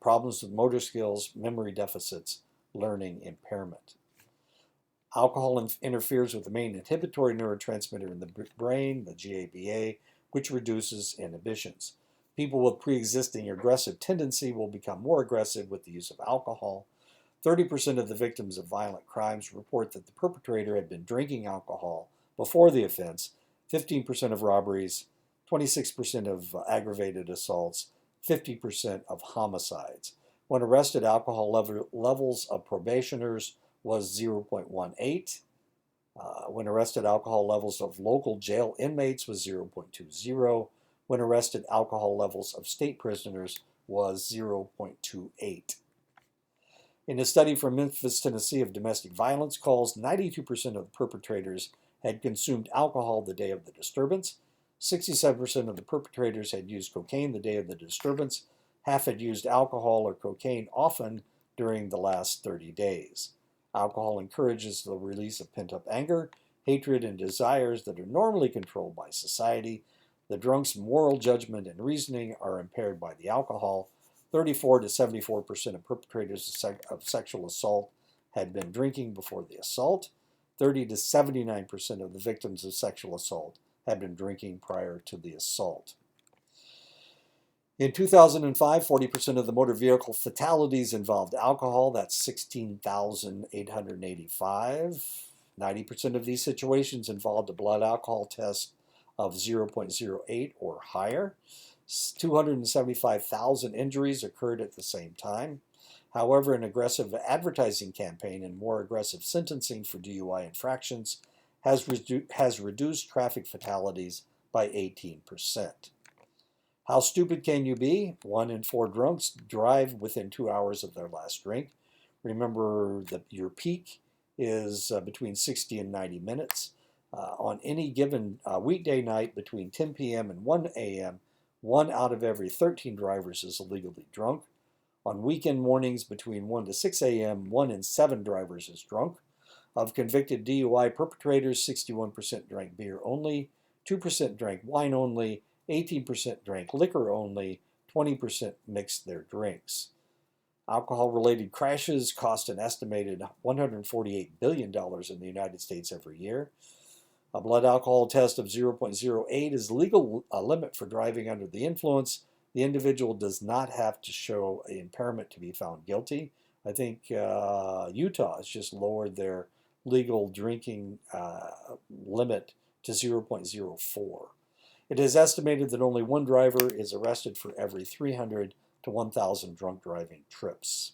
problems with motor skills, memory deficits, learning impairment. Alcohol interferes with the main inhibitory neurotransmitter in the brain, the GABA, which reduces inhibitions. People with pre-existing aggressive tendency will become more aggressive with the use of alcohol. 30% of the victims of violent crimes report that the perpetrator had been drinking alcohol before the offense, 15% of robberies, 26% of aggravated assaults, 50% of homicides. When arrested, alcohol levels of probationers was 0.18. When arrested, alcohol levels of local jail inmates was 0.20. When arrested, alcohol levels of state prisoners was 0.28. In a study from Memphis, Tennessee of domestic violence calls, 92% of the perpetrators had consumed alcohol the day of the disturbance. 67% of the perpetrators had used cocaine the day of the disturbance. Half had used alcohol or cocaine often during the last 30 days. Alcohol encourages the release of pent-up anger, hatred, and desires that are normally controlled by society. The drunk's moral judgment and reasoning are impaired by the alcohol. 34 to 74% of perpetrators of sexual assault had been drinking before the assault. 30 to 79% of the victims of sexual assault had been drinking prior to the assault. In 2005, 40% of the motor vehicle fatalities involved alcohol. That's 16,885. 90% of these situations involved a blood alcohol test of 0.08 or higher. 275,000 injuries occurred at the same time. However, an aggressive advertising campaign and more aggressive sentencing for DUI infractions has reduced traffic fatalities by 18%. How stupid can you be? 1 in 4 drunks drive within 2 hours of their last drink. Remember that your peak is between 60 and 90 minutes. On any given weekday night between 10 p.m. and 1 a.m., 1 out of every 13 drivers is illegally drunk. On weekend mornings between 1 to 6 a.m., 1 in 7 drivers is drunk. Of convicted DUI perpetrators, 61% drank beer only, 2% drank wine only, 18% drank liquor only, 20% mixed their drinks. Alcohol-related crashes cost an estimated $148 billion in the United States every year. A blood alcohol test of 0.08 is legal limit for driving under the influence. The individual does not have to show an impairment to be found guilty. I think Utah has just lowered their legal drinking limit to 0.04. It is estimated that only 1 driver is arrested for every 300 to 1,000 drunk driving trips.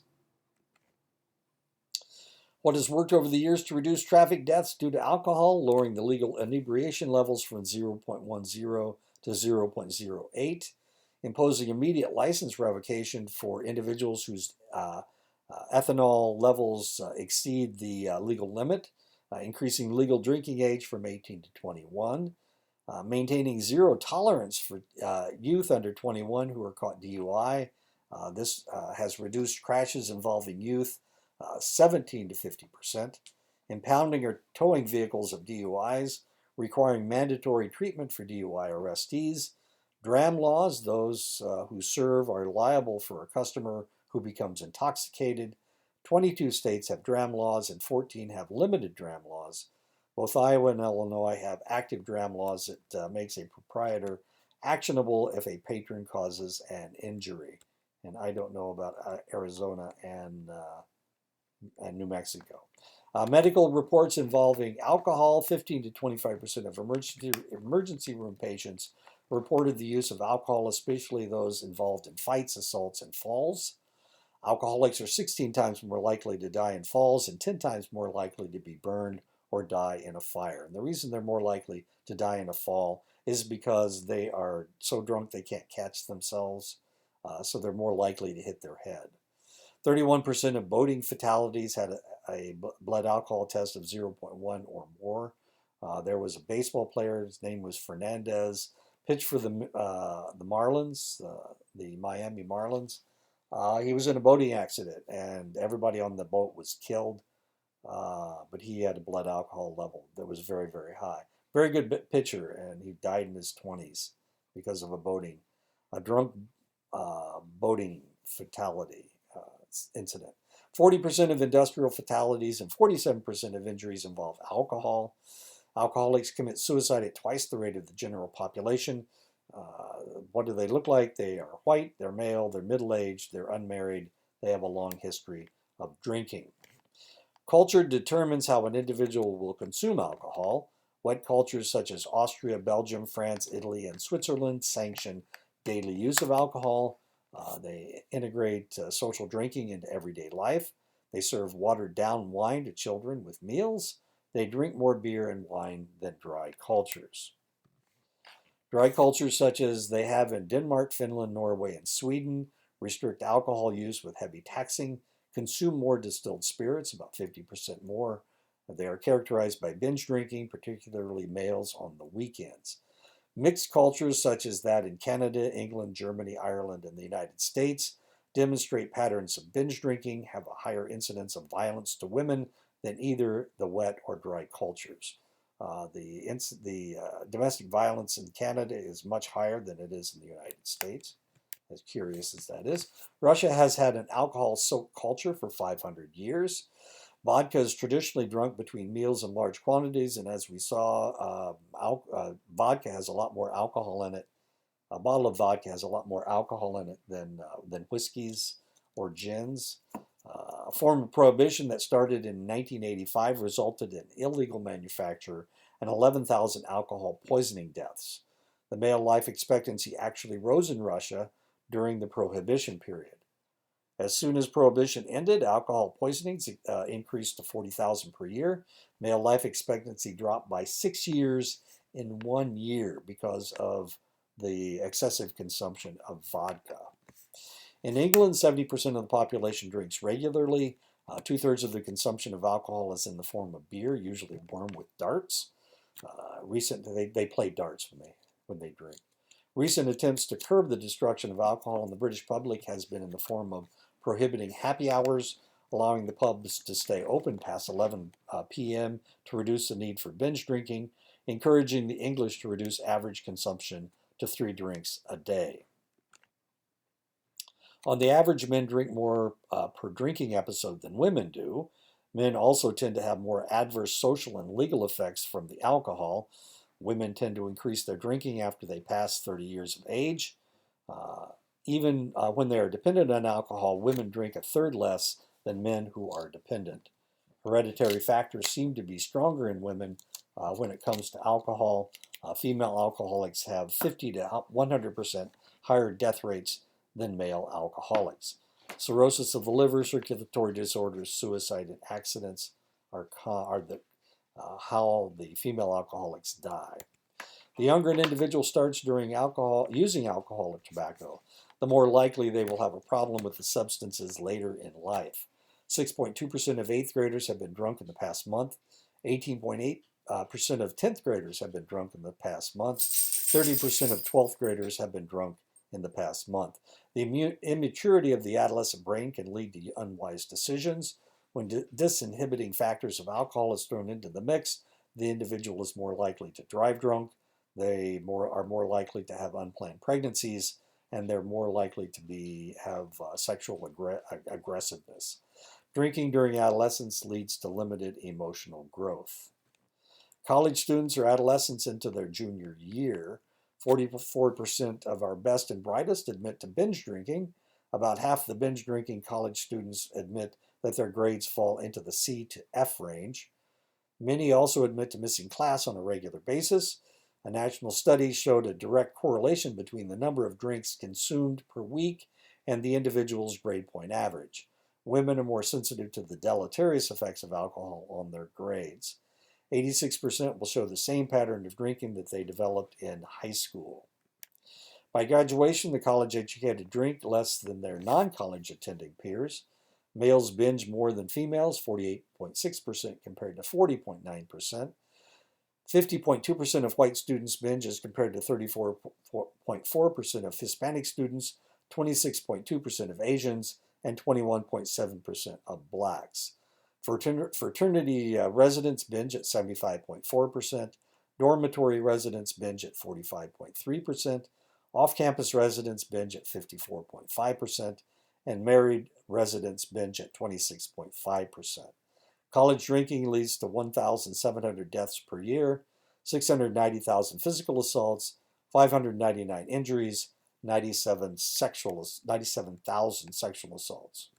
What has worked over the years to reduce traffic deaths due to alcohol? Lowering the legal inebriation levels from 0.10 to 0.08. Imposing immediate license revocation for individuals whose ethanol levels exceed the legal limit. Increasing legal drinking age from 18 to 21. Maintaining zero tolerance for youth under 21 who are caught DUI. This has reduced crashes involving youth 17 to 50%. Impounding or towing vehicles of DUIs, requiring mandatory treatment for DUI arrestees. Dram laws, those who serve are liable for a customer who becomes intoxicated. 22 states have dram laws and 14 have limited dram laws. Both Iowa and Illinois have active dram laws that makes a proprietor actionable if a patron causes an injury. And I don't know about Arizona and New Mexico. Medical reports involving alcohol, 15 to 25% of emergency room patients reported the use of alcohol, especially those involved in fights, assaults, and falls. Alcoholics are 16 times more likely to die in falls and 10 times more likely to be burned or die in a fire. And the reason they're more likely to die in a fall is because they are so drunk they can't catch themselves, so they're more likely to hit their head. 31% of boating fatalities had a blood alcohol test of 0.1 or more. There was a baseball player, his name was Fernandez, pitched for the Marlins, the Miami Marlins. He was in a boating accident and everybody on the boat was killed, but he had a blood alcohol level that was very, very high. Very good pitcher, and he died in his 20s because of a drunk boating fatality incident. 40% of industrial fatalities and 47% of injuries involve alcohol. Alcoholics commit suicide at twice the rate of the general population. What do they look like? They are white, they're male, they're middle-aged, they're unmarried, they have a long history of drinking. Culture determines how an individual will consume alcohol. Wet cultures such as Austria, Belgium, France, Italy, and Switzerland sanction daily use of alcohol. They integrate social drinking into everyday life. They serve watered-down wine to children with meals. They drink more beer and wine than dry cultures. Dry cultures such as they have in Denmark, Finland, Norway, and Sweden restrict alcohol use with heavy taxing, consume more distilled spirits, about 50% more. They are characterized by binge drinking, particularly males on the weekends. Mixed cultures such as that in Canada, England, Germany, Ireland, and the United States demonstrate patterns of binge drinking, have a higher incidence of violence to women than either the wet or dry cultures. The domestic violence in Canada is much higher than it is in the United States, as curious as that is. Russia has had an alcohol-soaked culture for 500 years. Vodka is traditionally drunk between meals in large quantities, and as we saw, vodka has a lot more alcohol in it. A bottle of vodka has a lot more alcohol in it than whiskeys or gins. A form of prohibition that started in 1985 resulted in illegal manufacture and 11,000 alcohol poisoning deaths. The male life expectancy actually rose in Russia during the Prohibition period. As soon as Prohibition ended, alcohol poisonings increased to 40,000 per year. Male life expectancy dropped by 6 years in 1 year because of the excessive consumption of vodka. In England, 70% of the population drinks regularly. Two-thirds of the consumption of alcohol is in the form of beer, usually warm with darts. They play darts when they drink. Recent attempts to curb the destruction of alcohol in the British public has been in the form of prohibiting happy hours, allowing the pubs to stay open past 11 p.m. to reduce the need for binge drinking, encouraging the English to reduce average consumption to 3 drinks a day. On the average, men drink more per drinking episode than women do. Men also tend to have more adverse social and legal effects from the alcohol. Women tend to increase their drinking after they pass 30 years of age. Even when they are dependent on alcohol, women drink a third less than men who are dependent. Hereditary factors seem to be stronger in women when it comes to alcohol. Female alcoholics have 50 to 100% higher death rates than male alcoholics. Cirrhosis of the liver, circulatory disorders, suicide, and accidents are how the female alcoholics die. The younger an individual starts using alcohol or tobacco, the more likely they will have a problem with the substances later in life. 6.2% of 8th graders have been drunk in the past month. 18.8% of 10th graders have been drunk in the past month. 30% of 12th graders have been drunk in the past month. The immaturity of the adolescent brain can lead to unwise decisions. When disinhibiting factors of alcohol is thrown into the mix, the individual is more likely to drive drunk. They are more likely to have unplanned pregnancies, and they're more likely to have sexual aggressiveness. Drinking during adolescence leads to limited emotional growth. College students or adolescents into their junior year. 44% of our best and brightest admit to binge drinking. About half the binge drinking college students admit that their grades fall into the C to F range. Many also admit to missing class on a regular basis. A national study showed a direct correlation between the number of drinks consumed per week and the individual's grade point average. Women are more sensitive to the deleterious effects of alcohol on their grades. 86% will show the same pattern of drinking that they developed in high school. By graduation, the college-educated drink less than their non-college attending peers. Males binge more than females, 48.6% compared to 40.9%. 50.2% of white students binge as compared to 34.4% of Hispanic students, 26.2% of Asians, and 21.7% of blacks. Fraternity residents binge at 75.4%. Dormitory residents binge at 45.3%. Off-campus residents binge at 54.5%. And married residents binge at 26.5%. College drinking leads to 1,700 deaths per year, 690,000 physical assaults, 599 injuries, 97,000 sexual assaults.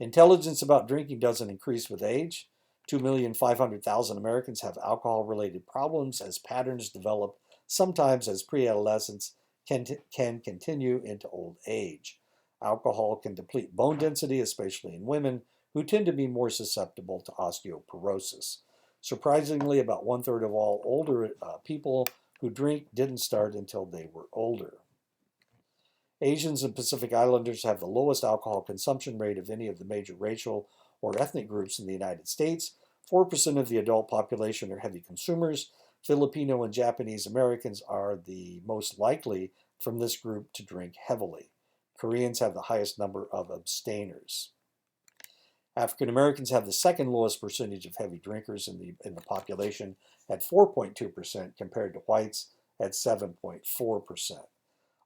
Intelligence about drinking doesn't increase with age. 2,500,000 Americans have alcohol-related problems as patterns develop, sometimes as pre-adolescents can continue into old age. Alcohol can deplete bone density, especially in women, who tend to be more susceptible to osteoporosis. Surprisingly, about 1/3 of all older people who drink didn't start until they were older. Asians and Pacific Islanders have the lowest alcohol consumption rate of any of the major racial or ethnic groups in the United States. 4% of the adult population are heavy consumers. Filipino and Japanese Americans are the most likely from this group to drink heavily. Koreans have the highest number of abstainers. African Americans have the second lowest percentage of heavy drinkers in the population at 4.2% compared to whites at 7.4%.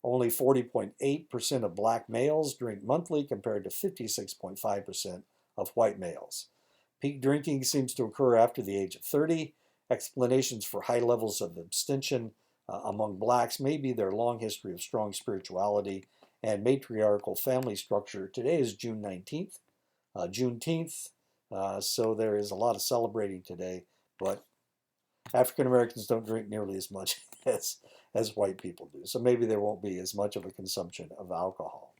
Only 40.8% of black males drink monthly compared to 56.5% of white males. Peak drinking seems to occur after the age of 30. Explanations for high levels of abstention among blacks may be their long history of strong spirituality and matriarchal family structure. Today is June 19th, Juneteenth, so there is a lot of celebrating today, but African Americans don't drink nearly as much as white people do, so maybe there won't be as much of a consumption of alcohol.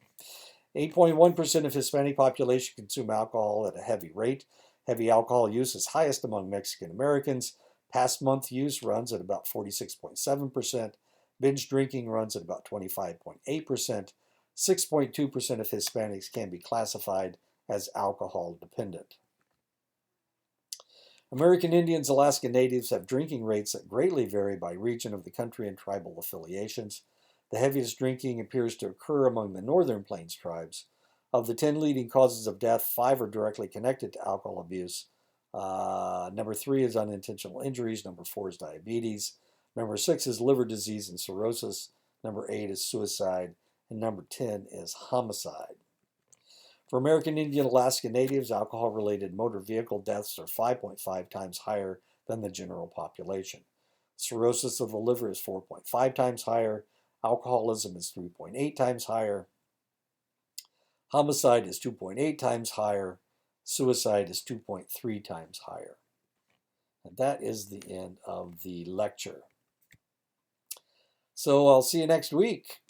8.1% of Hispanic population consume alcohol at a heavy rate. Heavy alcohol use is highest among Mexican Americans. Past month use runs at about 46.7%. Binge drinking runs at about 25.8%. 6.2% of Hispanics can be classified as alcohol dependent. American Indians, Alaska Natives have drinking rates that greatly vary by region of the country and tribal affiliations. The heaviest drinking appears to occur among the Northern Plains tribes. Of the 10 leading causes of death, 5 are directly connected to alcohol abuse. Number 3 is unintentional injuries. Number 4 is diabetes. Number 6 is liver disease and cirrhosis. Number 8 is suicide. And number 10 is homicide. For American Indian Alaska Natives, alcohol-related motor vehicle deaths are 5.5 times higher than the general population. Cirrhosis of the liver is 4.5 times higher. Alcoholism is 3.8 times higher. Homicide is 2.8 times higher. Suicide is 2.3 times higher. And that is the end of the lecture. So I'll see you next week.